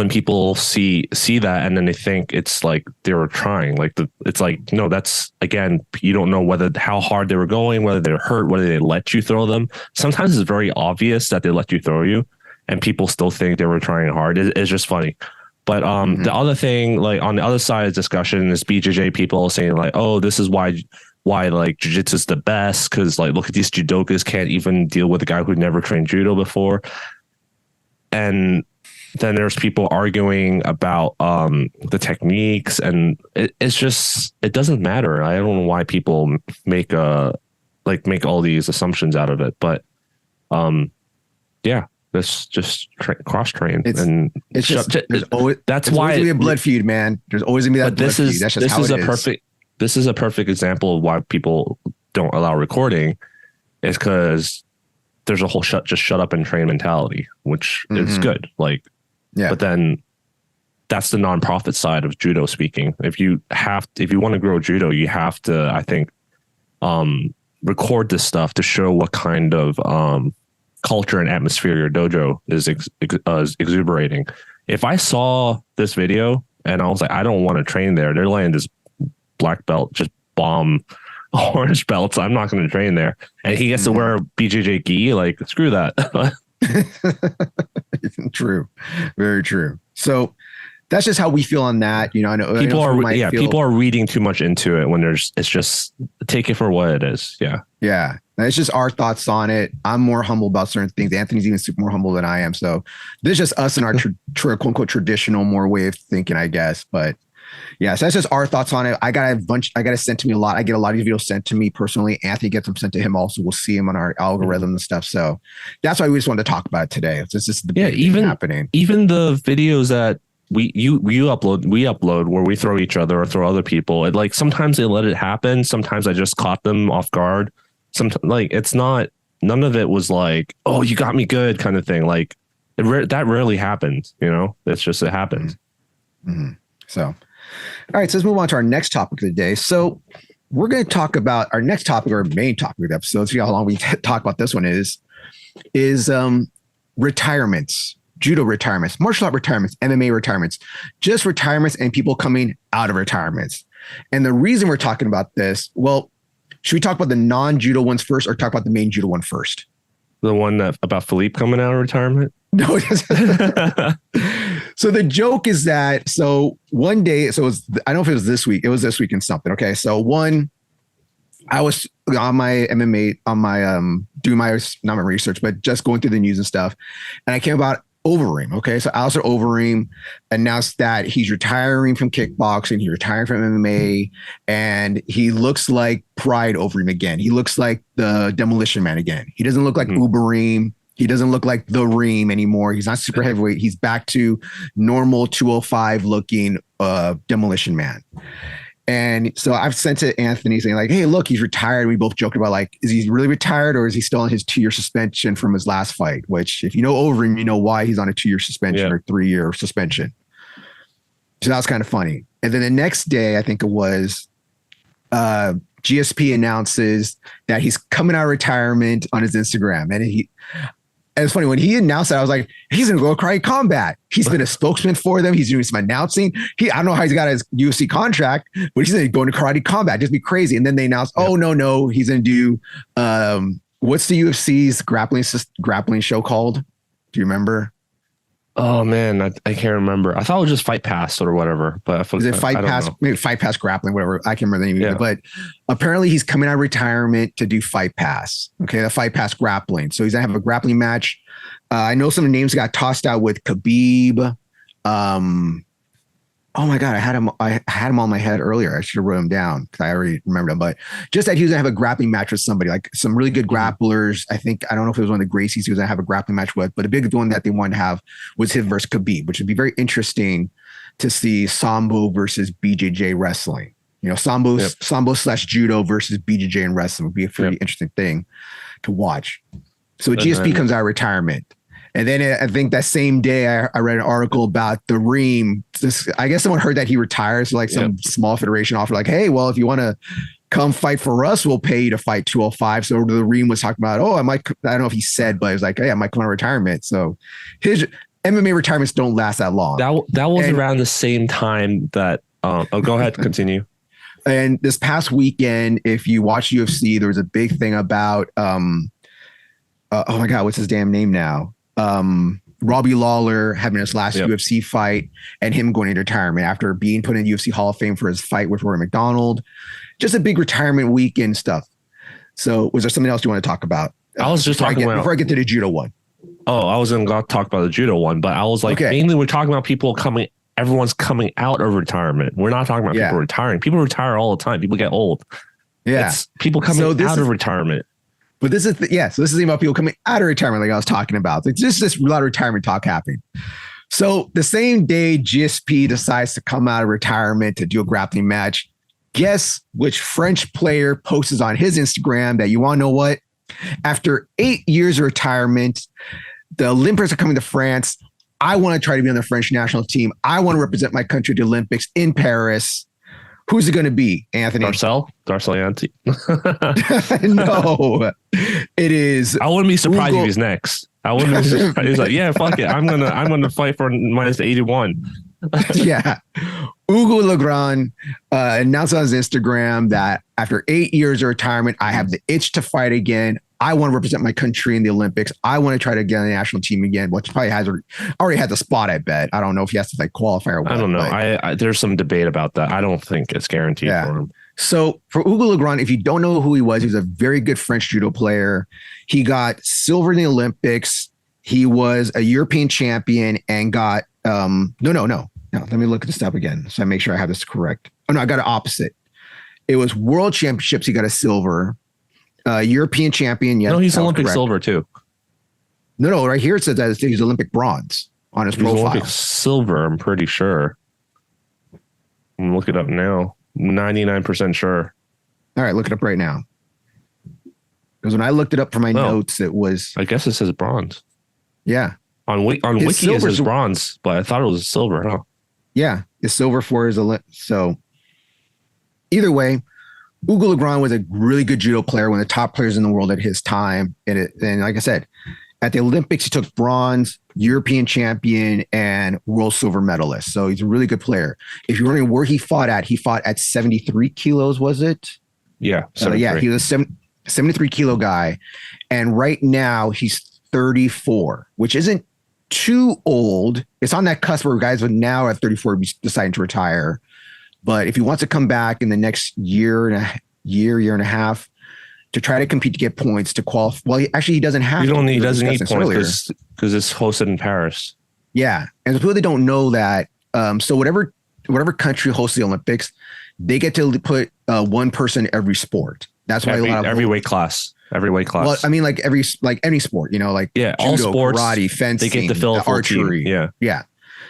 people see that and then they think it's like they were trying, like it's like, no, that's again, you don't know how hard they were going, whether they're hurt, whether they let you throw them. Sometimes it's very obvious that they let you throw you and people still think they were trying hard. It's just funny. But the other thing, like on the other side of the discussion is BJJ people saying like, oh, this is why like jiu-jitsu is the best. Cause like, look at these judokas can't even deal with a guy who never trained judo before. And then there's people arguing about the techniques, and it doesn't matter. I don't know why people make all these assumptions out of it, but let's just cross train. There's always gonna be a blood feud, man. There's always gonna be that blood feud. That's just how it is. This is a perfect example of why people don't allow recording, is because there's a whole shut up and train mentality, which is good. Like. Yeah. But then that's the nonprofit side of judo speaking. If you want to grow judo, you have to, I think, record this stuff to show what kind of culture and atmosphere your dojo is exuberating. If I saw this video and I was like, I don't want to train there, they're letting this black belt just bomb orange belts, I'm not going to train there. And he gets to wear a BJJ gi, like, screw that. True. Very true. So that's just how we feel on that. You know, I know people are reading too much into it when it's just take it for what it is. Yeah. Yeah. It's just our thoughts on it. I'm more humble about certain things. Anthony's even super more humble than I am. So this is just us and our quote unquote traditional more way of thinking, I guess. But Yeah, so that's just our thoughts on it. I got it sent to me a lot. I get a lot of these videos sent to me personally. Anthony gets them sent to him also. We'll see him on our algorithm and stuff. So that's why we just wanted to talk about it today. This is the big thing happening. Even the videos that we upload where we throw each other or throw other people. It, like, sometimes they let it happen. Sometimes I just caught them off guard. Sometimes, like, it's not, none of it was like, oh, you got me good kind of thing. Like, that rarely happens, you know. It's just, it happens. Mm-hmm. So, all right, so let's move on to our next topic of the day. So we're going to talk about our next topic, or main topic of the episode. See how long we talk about this one is retirements, judo retirements, martial art retirements, MMA retirements, just retirements and people coming out of retirements. And the reason we're talking about this, well, should we talk about the non-judo ones first or talk about the main judo one first? The one that about Philippe coming out of retirement? No. So the joke is that, so one day, so it was, I don't know if it was this week, it was this week in something. Okay. So I was on my MMA, on my, doing my, not my research, but just going through the news and stuff. And I came about Overeem. Okay. So Alistair Overeem announced that he's retiring from kickboxing. He's retiring from MMA, and he looks like Pride Overeem again. He looks like the Demolition Man again. He doesn't look like Ubereem. He doesn't look like the Reem anymore. He's not super heavyweight. He's back to normal 205 looking Demolition Man. And so I've sent to Anthony saying like, hey, look, he's retired. We both joked about like, is he really retired or is he still on his 2-year suspension from his last fight? Which if you know Overeem, you know why he's on a 2-year suspension or 3-year suspension. So that was kind of funny. And then the next day, I think it was, GSP announces that he's coming out of retirement on his Instagram. And it's funny, when he announced that, I was like, he's going to go Karate Combat. He's been a spokesman for them. He's doing some announcing. I don't know how he's got his UFC contract, but he's going to go into Karate Combat. Just be crazy. And then they announced, oh, no, he's going to do, what's the UFC's grappling show called? Do you remember? Oh man, I can't remember. I thought it was just Fight Pass or whatever, but is it Fight Pass? Maybe Fight Pass Grappling, whatever. I can't remember the name of it. But apparently he's coming out of retirement to do Fight Pass. Okay, the Fight Pass Grappling. So he's gonna have a grappling match. I know some names got tossed out with Khabib. Oh my God, I had him on my head earlier. I should have wrote him down because I already remembered him. But just that he was gonna have a grappling match with somebody, like some really good grapplers. I don't know if it was one of the Gracies he was gonna have a grappling match with, but a big one that they wanted to have was him versus Khabib, which would be very interesting to see Sambo versus BJJ wrestling. You know, Sambo / judo versus BJJ in wrestling would be a pretty interesting thing to watch. So GSP comes out of retirement. And then I think that same day I read an article about the Reem. I guess someone heard that he retires. So like some small federation offered like, hey, well, if you want to come fight for us, we'll pay you to fight 205. So the Reem was talking about, I don't know if he said, but it was like, hey, I might come out of retirement. So his MMA retirements don't last that long. That was around the same time that, go ahead, continue. And this past weekend, if you watch UFC, there was a big thing about, oh my God, what's his damn name now? Robbie Lawler having his last UFC fight and him going into retirement after being put in UFC Hall of Fame for his fight with Rory McDonald. Just a big retirement weekend stuff. So was there something else you want to talk about? I was just talking about before I get to the judo one. Oh, I was going to talk about the judo one, but I was like, mainly we're talking about everyone's coming out of retirement. We're not talking about people retiring. People retire all the time. People get old. Yeah. It's people coming out of retirement. But this is, so this is about people coming out of retirement, like I was talking about. It's just this lot of retirement talk happening. So the same day GSP decides to come out of retirement to do a grappling match, guess which French player posts on his Instagram that you want to know what? After 8 years of retirement, the Olympics are coming to France. I want to try to be on the French national team. I want to represent my country at the Olympics in Paris. Who's it going to be, Anthony? Darcel Yanti. No, it is. I wouldn't be surprised if he's next. I wouldn't be surprised. He's like, yeah, fuck it. I'm gonna fight for minus 81. Yeah. Hugo Legrand announced on his Instagram that after 8 years of retirement, I have the itch to fight again. I want to represent my country in the Olympics. I want to try to get on the national team again, which probably already had the spot, I bet. I don't know if he has to like qualify or what. I don't know. I there's some debate about that. I don't think it's guaranteed for him. So for Hugo Legrand, if you don't know who he was a very good French judo player. He got silver in the Olympics. He was a European champion and got, no. No, let me look this up again so I make sure I have this correct. Oh no, I got it opposite. It was World Championships. He got a silver. European champion. Yes, no, he's Olympic silver too. No, right here it says that he's Olympic bronze on his profile. Olympic silver, I'm pretty sure. I'm gonna look it up now. 99% sure. All right, look it up right now. Because when I looked it up for my notes, it was. I guess it says bronze. Yeah. On Wiki it says bronze, but I thought it was silver. Huh? Yeah, it's silver for his so. Either way, Ugo Legrand was a really good judo player, one of the top players in the world at his time. And like I said, at the Olympics, he took bronze, European champion, and world silver medalist. So he's a really good player. If you're wondering where he fought at 73 kilos, was it? Yeah. Yeah, he was a 73 kilo guy. And right now he's 34, which isn't too old. It's on that cusp where guys would now at 34 be deciding to retire. But if he wants to come back in the next year and a half to try to compete to get points to qualify, well, he doesn't have. He doesn't need points because it's hosted in Paris. Yeah, and people that don't know that, so whatever country hosts the Olympics, they get to put one person every sport. That's why every weight class. Well, I mean, like any sport, like judo, all sports, karate, fencing, they get to fill archery. Team. Yeah.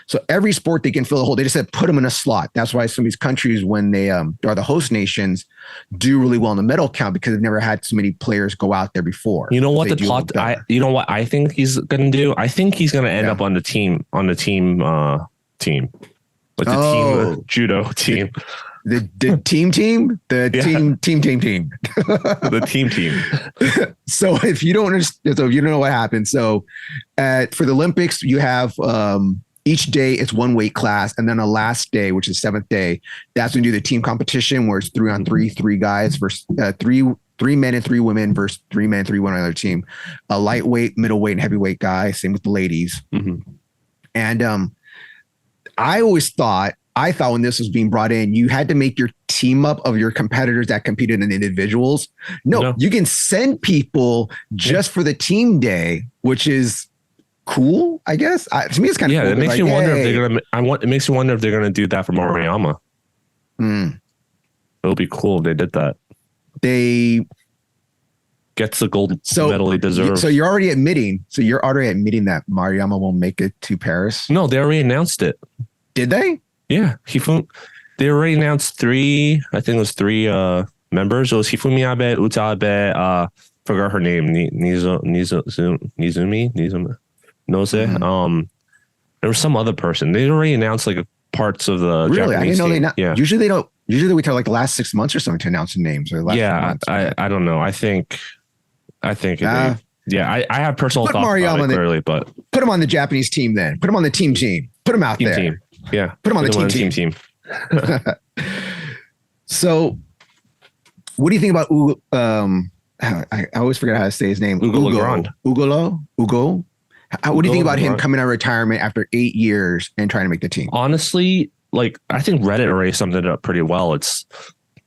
So every sport they can fill a hole. They just said put them in a slot. That's why some of these countries, when they are the host nations, do really well in the medal count because they've never had so many players go out there before. You know what what I think he's going to do? I think he's going to end up on the team like the team judo team. The team, the team, the team. So if you don't understand, so if you don't know what happened, so for the Olympics, you have each day it's one weight class, and then the last day, which is seventh day, that's when you do the team competition where it's 3-on-3, 3 guys versus 3 men and 3 women versus 3 men and 3 women on their team. A lightweight, middleweight, and heavyweight guy. Same with the ladies. Mm-hmm. And I thought when this was being brought in, you had to make your team up of your competitors that competed in individuals. No, you can send people just for the team day, which is cool, I guess. To me, it's kind of cool. It makes you wonder if they're gonna. It makes you wonder if they're gonna do that for Maruyama. It'll be cool if they did that. They gets the gold medal he deserves. So you're already admitting that Maruyama won't make it to Paris. No, they already announced it. Did they? Yeah, they already announced 3. I think it was 3 members. It was Hifumi Abe, Uta Abe, forgot her name, Nizumi, Nose. Mm-hmm. There was some other person. They already announced like parts of the really. Japanese I didn't know team. Usually they don't. Usually we tell like the last 6 months or something to announce the names. Or the last months, I don't know. I think. I have personal thoughts about it clearly, but put him on the Japanese team then. Put him on the team. Put him out there. Team. Yeah. Put him on the team. So, what do you think about Ugo? I always forget how to say his name. Ugo Legrand. Ugo. What do you think about him coming out of retirement after 8 years and trying to make the team? Honestly, I think Reddit already summed it up pretty well. It's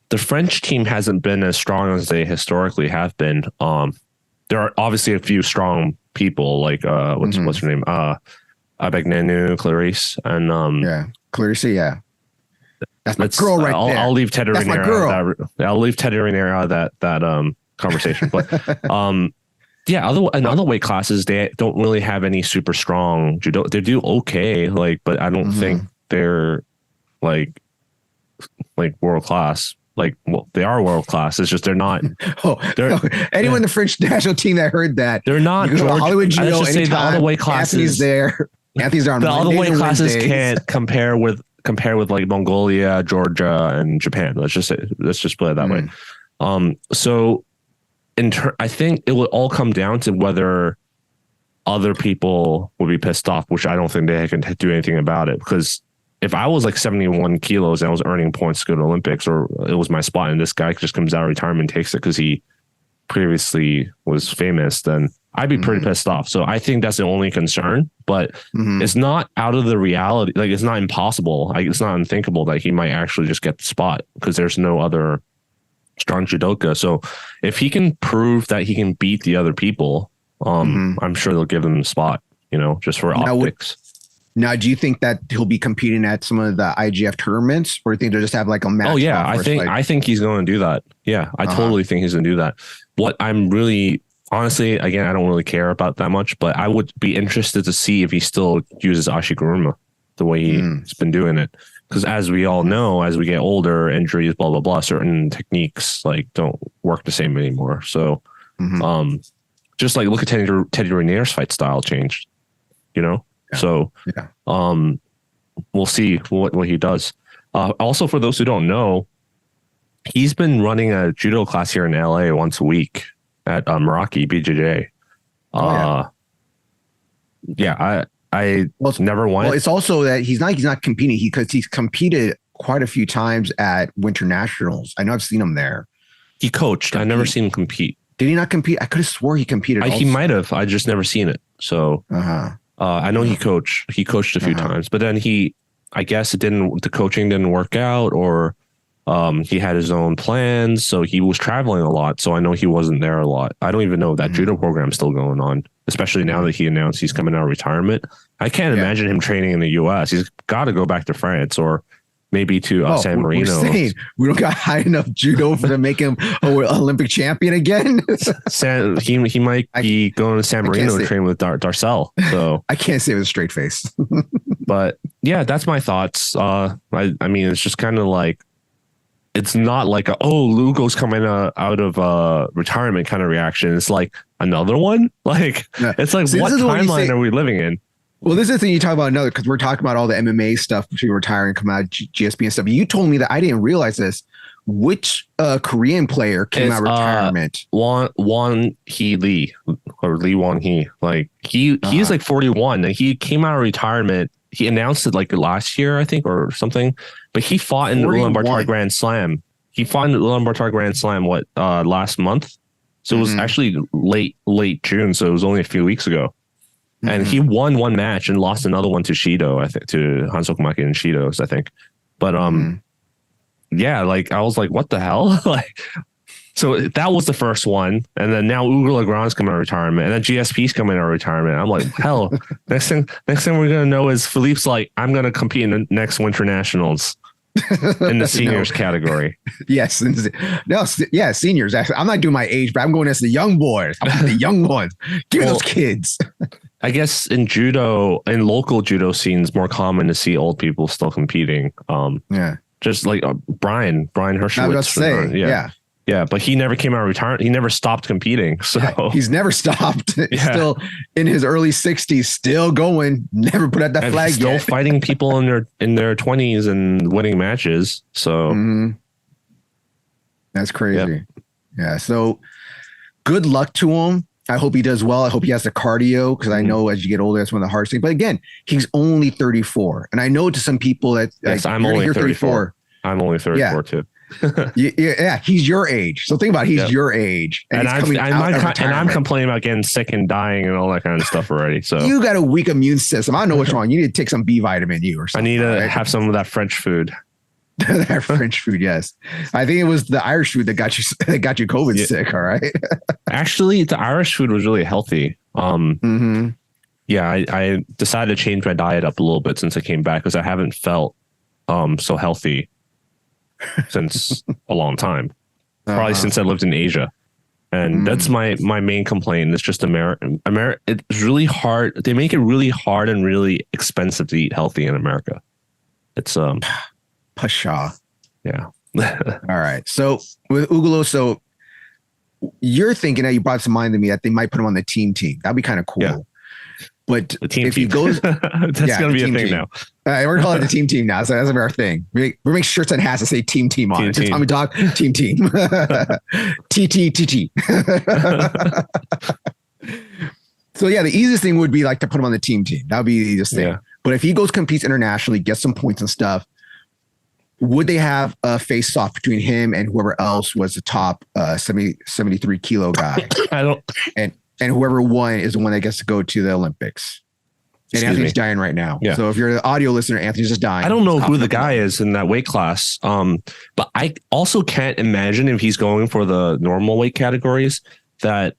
the French team hasn't been as strong as they historically have been. There are obviously a few strong people like what's her name? Abegnenu, Clarice, and Clarice, yeah. That's my girl right there. I'll leave Teddy Riner. I'll leave Teddy Riner out of that conversation. But in other weight classes, they don't really have any super strong judo. They do okay, but I don't think they're like world class. They are world class. It's just they're not. Anyone in the French national team that heard that, they're not. Hollywood judo. I just say the other weight classes. Anthony's there. Anthony's on the other weight classes can't compare with like Mongolia, Georgia, and Japan. Let's just put it that way. So I think it will all come down to whether other people will be pissed off, which I don't think they can do anything about it. Because if I was like 71 kilos and I was earning points to go to Olympics, or it was my spot, and this guy just comes out of retirement and takes it because he previously was famous, then I'd be pretty pissed off. So I think that's the only concern, but it's not out of the reality. It's not impossible. It's not unthinkable that he might actually just get the spot because there's no other strong judoka. So if he can prove that he can beat the other people, I'm sure they'll give him the spot, just for optics. Now, do you think that he'll be competing at some of the IGF tournaments, or do you think they'll just have like a match? Oh yeah, I think he's going to do that. Yeah, I totally think he's going to do that. What I'm really honestly, again, I don't really care about that much, but I would be interested to see if he still uses Ashiguruma the way he's been doing it. Because as we all know, as we get older, injuries, blah blah blah, certain techniques like don't work the same anymore. So, just like look at Teddy Rainier's fight style changed, you know. Yeah. So, we'll see what he does. Also, for those who don't know, he's been running a judo class here in LA once a week at Meraki BJJ. I never won. Well, it's also that he's not competing because he's competed quite a few times at Winter Nationals. I know I've seen him there. He coached. I never seen him compete. Did he not compete? I could have swore he competed. He might have. I just never seen it. So I know he coached. He coached a few times, but then I guess the coaching didn't work out, or he had his own plans. So he was traveling a lot. So I know he wasn't there a lot. I don't even know if that judo program is still going on, especially now that he announced he's coming out of retirement. I can't imagine him training in the US. He's got to go back to France or maybe to San Marino. We don't got high enough judo to make him an Olympic champion again. He might be going to San Marino to train with Darcel. So I can't say it with a straight face. But yeah, that's my thoughts. I mean, it's just kind of like, it's not like Lugo's coming out of retirement kind of reaction. It's like another one. Like it's like, what timeline are we living in? Well, this is the thing you talk about another, because we're talking about all the MMA stuff between retiring, coming out GSP and stuff. You told me that I didn't realize this. Which Korean player came out of retirement? Won Hee Lee, or Lee Won Hee. Like he's like 41 and he came out of retirement. He announced it like last year, I think, or something. But he fought in the Ulaanbaatar Grand Slam. He fought in the Ulaanbaatar Grand Slam last month. So it was actually late June. So it was only a few weeks ago. And he won one match and lost another one to Shido, I think, to Hansokumaki and Shido's, I think. But yeah, like I was like, what the hell? Like, so that was the first one, and then now Ugo Legrand's coming out of retirement, and then GSP's coming out of retirement. I'm like, hell, next thing we're gonna know is Philippe's like, I'm gonna compete in the next Winter Nationals in the seniors category. Yes, seniors. I'm not doing my age, but I'm going as the young boys. I'm the young ones. Give me those kids. I guess in judo, in local judo scenes, more common to see old people still competing. Just like Brian Hershowitz. I was about to say, yeah, but he never came out of retirement. He never stopped competing. So he's never stopped. He's still in his early 60s, still going. Never put out that flag still yet. Fighting people in their 20s and winning matches. So that's crazy. Yeah. So good luck to him. I hope he does well. I hope he has the cardio, because I know as you get older, that's one of the hardest things. But again, he's only 34. And I know to some people that I'm only 34. I'm only 34 too. yeah, he's your age. So think about it, he's your age. And I'm complaining about getting sick and dying and all that kind of stuff already. So you got a weak immune system. I don't know what's wrong. You need to take some B vitamin U or something. I need to have some of that French food. That French food, yes. I think it was the Irish food that got you COVID sick. All right. Actually, the Irish food was really healthy. Yeah, I decided to change my diet up a little bit since I came back, because I haven't felt so healthy since a long time. Probably since I lived in Asia. And that's my main complaint. It's just America. It's really hard. They make it really hard and really expensive to eat healthy in America. It's Pasha. Yeah. All right. So with Ugolo, you're thinking that you brought some mind to me that they might put him on the team. That'd be kind of cool. Yeah. But if he goes, that's going to be a thing now. We're calling it the team now. So that's our thing. We make shirts and hats that say team on it. Tatami Talk, team. TT. So yeah, the easiest thing would be like to put him on the team. That would be the easiest thing. Yeah. But if he goes competes internationally, gets some points and stuff, would they have a face off between him and whoever else was the top 73 kilo guy? I don't. And whoever won is the one that gets to go to the Olympics. And Anthony's dying right now. Yeah. So if you're an audio listener, Anthony's just dying. I don't know who the guy is in that weight class. But I also can't imagine if he's going for the normal weight categories that,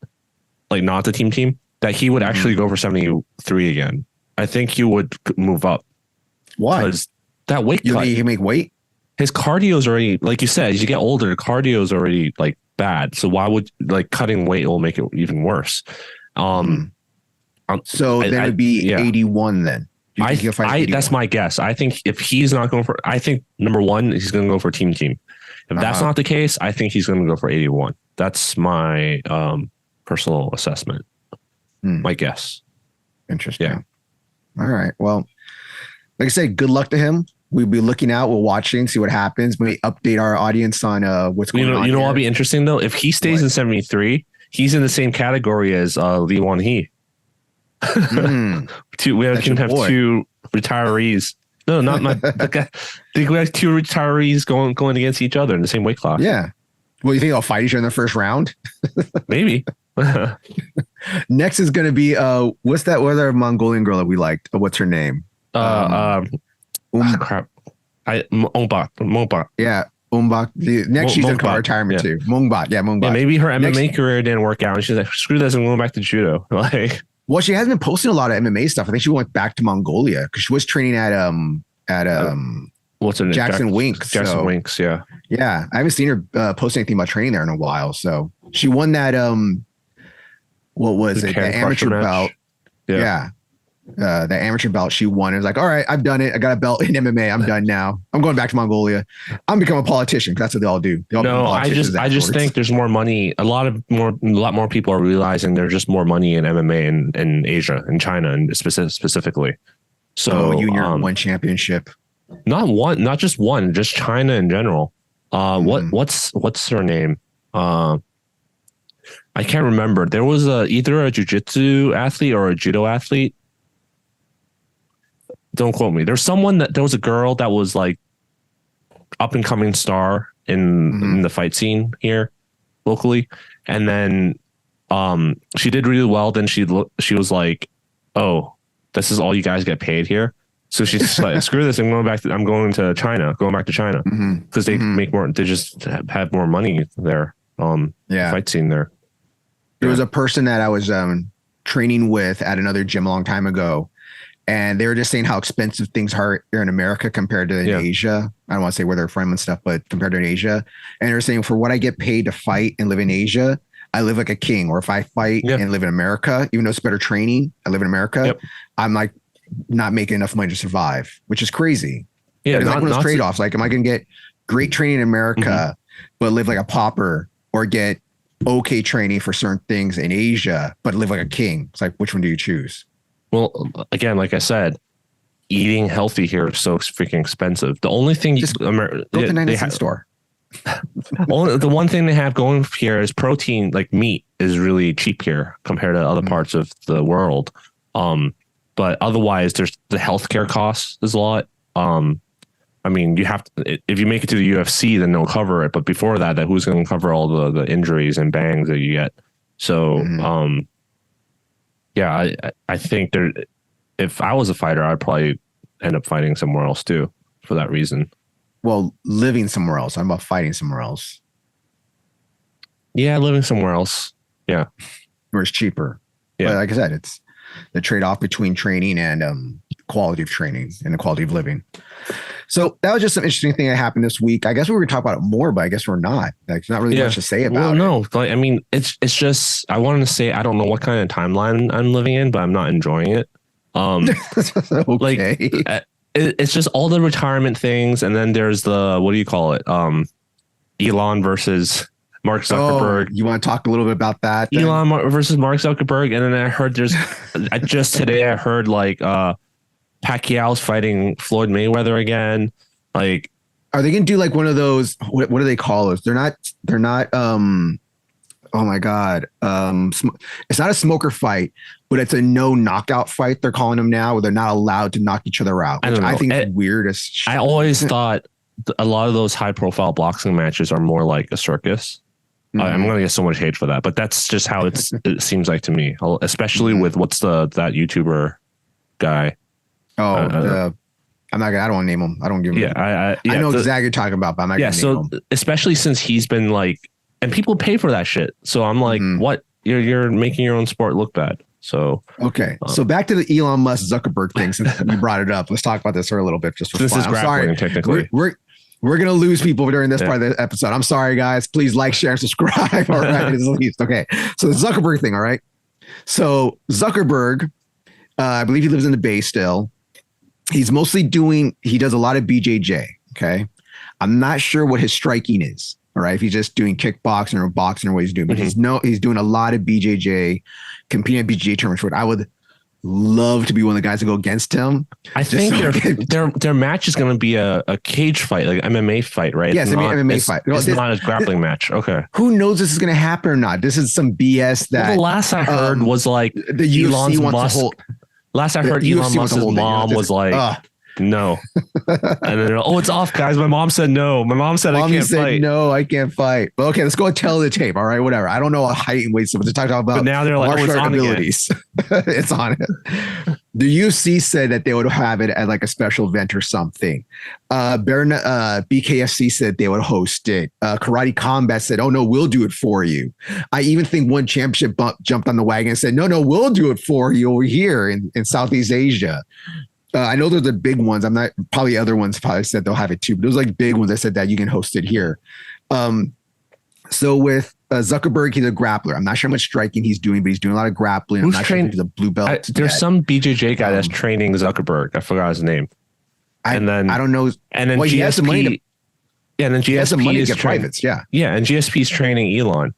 like not the team, that he would actually go for 73 again. I think he would move up. Why? Because that weight You cut, think he can make weight? his cardio's already, like you said, as you get older, the cardio's already like bad. So why would like cutting weight will make it even worse? So then it'd be 81 then. Do you think he'll fight 81? That's my guess. I think if he's not going for, I think number one, he's going to go for team. If that's not the case, I think he's going to go for 81. That's my personal assessment. My guess. Interesting. Yeah. All right. Well, like I said, good luck to him. We'll be looking out. We're watching, see what happens. We update our audience on what's going on. You know what'll be interesting though? If he stays in 73, he's in the same category as Lee Wan Hee. We have two retirees. No, not my. I think we have two retirees going against each other in the same weight class. Yeah. Well, you think they'll fight each other in the first round? Maybe. Next is going to be what's that other Mongolian girl that we liked? What's her name? Crap. Mongbak. Yeah. Mongbak. Next, she's in retirement too. Mongbak. Yeah, Mongbak. Yeah, maybe her MMA career didn't work out, and she's like, "Screw this! I'm going back to judo." Like, well, she hasn't been posting a lot of MMA stuff. I think she went back to Mongolia because she was training at what's her name? Jackson Winks. Jackson Winks. Yeah. Yeah, I haven't seen her post anything about training there in a while. So she won that what was it? The amateur belt. Yeah. The amateur belt she won. It was like, all right, I've done it. I got a belt in MMA. I'm done now. I'm going back to Mongolia. I'm becoming a politician because that's what they all do. I just think there's more money. A lot more people are realizing there's just more money in MMA in Asia, in China, and specifically. So Junior one championship. Not just one, just China in general. What's her name? I can't remember. There was either a jiu-jitsu athlete or a judo athlete. Don't quote me. There was a girl that was like up and coming star in the fight scene here locally. And then she did really well. Then she was like, "Oh, this is all you guys get paid here." So she's like, "Screw this! I'm going back to China. Going back to China because they make more. They just have more money there. Fight scene there." There was a person that I was training with at another gym a long time ago, and they were just saying how expensive things are here in America compared to in Asia. I don't want to say where they're from and stuff, but compared to in Asia. And they're saying for what I get paid to fight and live in Asia, I live like a king. Or if I fight and live in America, even though it's better training, I live in America. I'm like not making enough money to survive, which is crazy. Yeah, like one of those trade-offs. Like, am I going to get great training in America, but live like a pauper, or get okay training for certain things in Asia, but live like a king? It's like, which one do you choose? Well, again, like I said, eating healthy here is so freaking expensive. The only thing go to the 90-cent store. The one thing they have going here is protein, like meat, is really cheap here compared to other parts of the world. But otherwise, there's the healthcare costs is a lot. I mean, you have to, if you make it to the UFC, then they'll cover it. But before that, who's going to cover all the injuries and bangs that you get? So, I think if I was a fighter, I'd probably end up fighting somewhere else too for that reason. Well, living somewhere else. I'm about fighting somewhere else. Yeah, living somewhere else. Yeah. Where it's cheaper. Yeah. But like I said, it's the trade-off between training and quality of training and the quality of living. So that was just some interesting thing that happened this week. I guess we were going to talk about it more, but I guess we're not. Like, there's not really much to say about it. No, like, I mean, it's just, I wanted to say, I don't know what kind of timeline I'm living in, but I'm not enjoying it. Okay. Like, it's just all the retirement things. And then there's the, what do you call it? Elon versus Mark Zuckerberg. You want to talk a little bit about that? Then? Elon versus Mark Zuckerberg. And then I heard just today I heard like Pacquiao's fighting Floyd Mayweather again. Like, are they going to do like one of those? What do they call those? They're not. Oh my God. It's not a smoker fight, but it's a no knockout fight. They're calling them now, where they're not allowed to knock each other out. I think it's weird as shit. I always thought a lot of those high profile boxing matches are more like a circus. I'm going to get so much hate for that, but that's just how it seems like to me, especially with what's that YouTuber guy. I'm not gonna. I don't want to name him. I don't give him. I know exactly what you're talking about, but I'm not gonna name him. Especially since he's been like, and people pay for that shit. So I'm like, what? You're making your own sport look bad. So okay, so back to the Elon Musk Zuckerberg thing. Since you brought it up, let's talk about this for a little bit. Just for this fun. is I'm grappling, sorry, technically. We're gonna lose people during this part of the episode. I'm sorry, guys. Please like, share, and subscribe. All right, at least. Okay, so the Zuckerberg thing. All right, so Zuckerberg, I believe he lives in the Bay still. He's mostly he does a lot of BJJ. Okay, I'm not sure what his striking is. All right, if he's just doing kickboxing or boxing or what he's doing, but he's doing a lot of BJJ, competing at BJJ tournaments. I would love to be one of the guys to go against him. I think their match is going to be a cage fight, like MMA fight, right? Yes, it's an MMA fight. It's not a grappling match. Okay. Who knows this is going to happen or not? This is some BS that the last I heard was like the UFC wants to hold. Last I heard, Elon Musk's mom was like, no. And then, it's off, guys. My mom said no. My mom said I can't fight. No, I can't fight. But okay, let's go and tell the tape. All right, whatever. I don't know height and weight stuff. Let's talk about. But now they're like, it's on abilities. It's on it. The UFC said that they would have it at like a special event or something. BKFC said they would host it. Karate Combat said, "Oh no, we'll do it for you." I even think One Championship jumped on the wagon and said, "No, we'll do it for you over here in Southeast Asia." I know they're the big ones. I'm not probably other ones probably said they'll have it too, but those like big ones that said that you can host it here. So with Zuckerberg, he's a grappler. I'm not sure how much striking he's doing, but he's doing a lot of grappling. Who's I'm not training? Sure he's a blue belt. There's some BJJ guy that's training Zuckerberg. I forgot his name. I don't know. And then he has the money to, and then GSP has the money is to get privates. Yeah. And GSP's training Elon.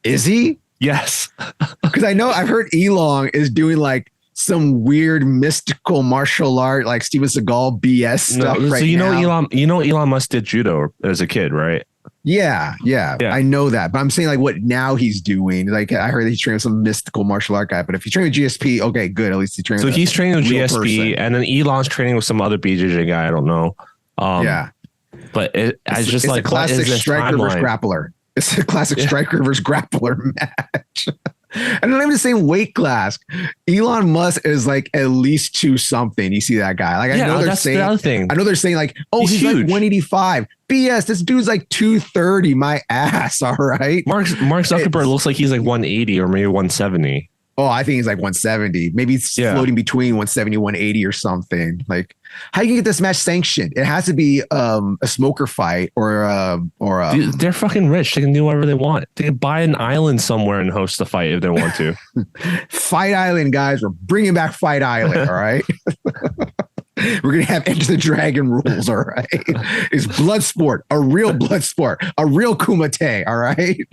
Is he? Yes. Because I've heard Elon is doing like some weird mystical martial art, like Steven Seagal BS stuff. So Elon Musk did judo as a kid, right? Yeah. I know that, but I'm saying like what now he's doing. Like I heard he's training some mystical martial art guy, but if he's training with GSP, okay, good. At least he's training. So he's training with GSP, person. And then Elon's training with some other BJJ guy. I don't know. But it's like a classic striker versus grappler. It's a classic striker versus grappler match. And not even the same weight class. Elon Musk is like at least 2 something. You see that guy? Like I know they're saying. The other thing. I know they're saying like, oh, he's like 185. BS. This dude's like 230. My ass. All right. Mark Zuckerberg looks like he's like 180 or maybe 170. Oh, I think he's like 170. Maybe he's floating between 170, 180 or something. Like, how do you get this match sanctioned? It has to be a smoker fight or Dude, they're fucking rich. They can do whatever they want. They can buy an island somewhere and host the fight if they want to. Fight Island, guys. We're bringing back Fight Island. All right. We're going to have Enter the Dragon rules. All right. It's blood sport, a real blood sport, a real kumite. All right.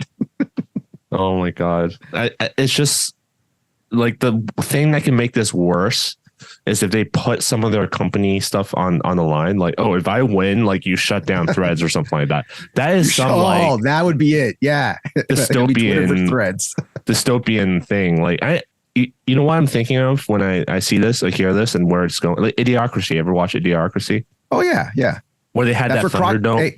Oh my God. It's just like the thing that can make this worse is if they put some of their company stuff on the line, like, oh, if I win, like you shut down Threads or something like that. That is some that would be it. Yeah. Dystopian Threads. Dystopian thing. Like you know what I'm thinking of when I see this, I hear this and where it's going. Like Idiocracy. Ever watch Idiocracy? Oh yeah. Yeah. Where they had that Thunderdome.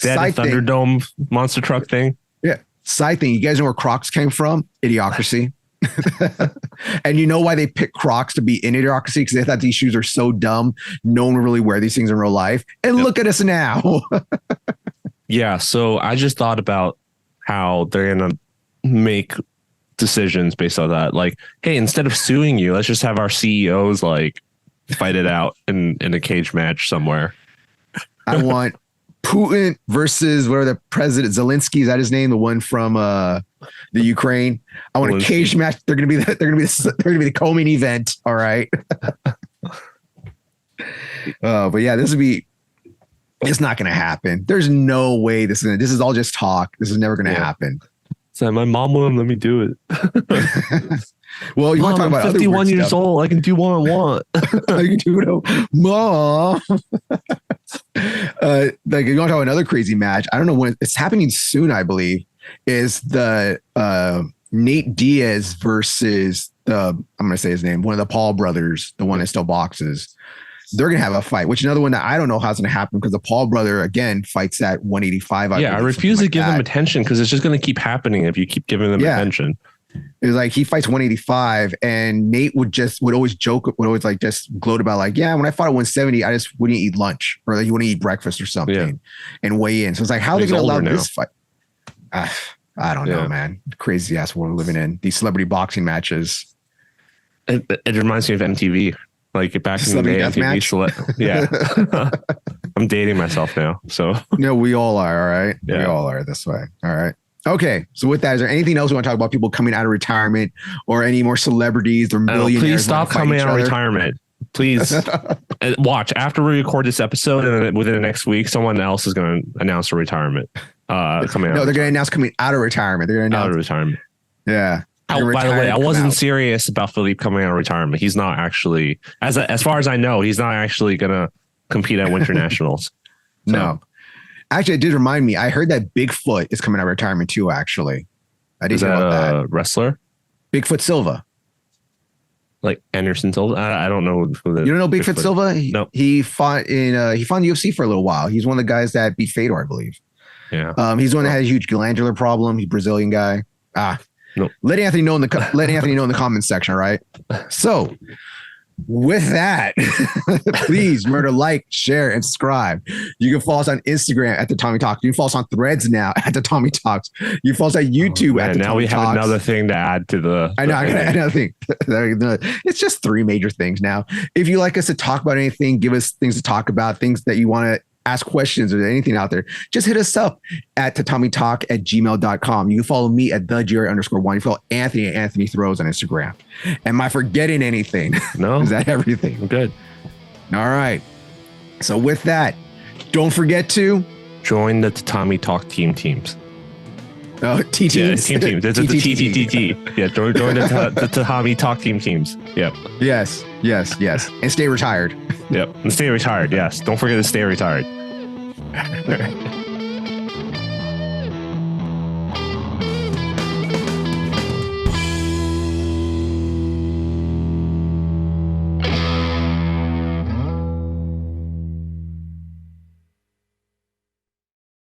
They had the Thunderdome monster truck thing. Yeah. Side thing. You guys know where Crocs came from? Idiocracy. And you know why they picked Crocs to be in Idiocracy? Because they thought these shoes are so dumb. No one would really wear these things in real life. And look at us now. Yeah. So I just thought about how they're going to make decisions based on that. Like, hey, instead of suing you, let's just have our CEOs like fight it out in a cage match somewhere. I want Putin versus whatever the president, Zelensky, is that his name? The one from the Ukraine. I want a cage match. They're gonna be the co-main event. All right. But yeah, it's not gonna happen. There's no way this is all just talk. This is never gonna happen. So my mom won't let me do it. Well, you want to talk about 51 years old. I can do what I want. I can do it, Mom. Like you want to talk about another crazy match? I don't know when it's happening soon. I believe is the Nate Diaz versus I'm going to say his name, one of the Paul brothers, the one that still boxes. They're going to have a fight, which another one that I don't know how's going to happen because the Paul brother, again, fights at 185. I refuse to give them attention because it's just going to keep happening if you keep giving them attention. It was like he fights 185 and Nate would always joke, would always like just gloat about like, yeah, when I fought at 170, I just wouldn't eat lunch or like you wouldn't eat breakfast or something and weigh in. So it's like, how are they going to allow this fight? I don't know, man. Crazy ass world we're living in. These celebrity boxing matches. It reminds me of MTV. Like back in the day, MTV yeah. I'm dating myself now. So no, we all are. All right. Yeah. We all are this way. All right. Okay. So with that, is there anything else we want to talk about? People coming out of retirement or any more celebrities or millionaires? Please stop coming out of retirement. Please watch after we record this episode, and then within the next week, someone else is going to announce a retirement. Coming out. No, they're going to announce coming out of retirement. They're going to announce out of retirement. Yeah. By the way, I wasn't serious about Philippe coming out of retirement. He's not actually, as far as I know, he's not actually going to compete at Winter Nationals. So. No. Actually, it did remind me. I heard that Bigfoot is coming out of retirement too, actually. I didn't know about that. Wrestler? Bigfoot Silva. Like Anderson Silva? I don't know. You don't know Bigfoot Silva? No. He fought in UFC for a little while. He's one of the guys that beat Fedor, I believe. Yeah. He's the one that had a huge glandular problem. He's a Brazilian guy. Nope. Let Anthony know in the comments section, all right? So with that, please remember to like, share, and subscribe. You can follow us on Instagram at Tatami Talk. You can follow us on Threads now at Tatami Talks. You can follow us on YouTube at Tatami Talks. Now we have another thing to add to the. I know. I got another thing. It's just 3 major things now. If you like us to talk about anything, give us things to talk about, things that you want to ask questions or anything out there, just hit us up at tatamitalk@gmail.com. You can follow me at @Jerry_Juan. You follow Anthony at Anthony Throws on Instagram. Am I forgetting anything? No. Is that everything? I'm good. All right. So with that, don't forget to join the Tatami Talk teams. Oh, teams. Yeah, teams. It's the TTT. Yeah, join the Tatami Talk teams. Yep. Yes. And stay retired. Yep. And stay retired. Yes. Don't forget to stay retired.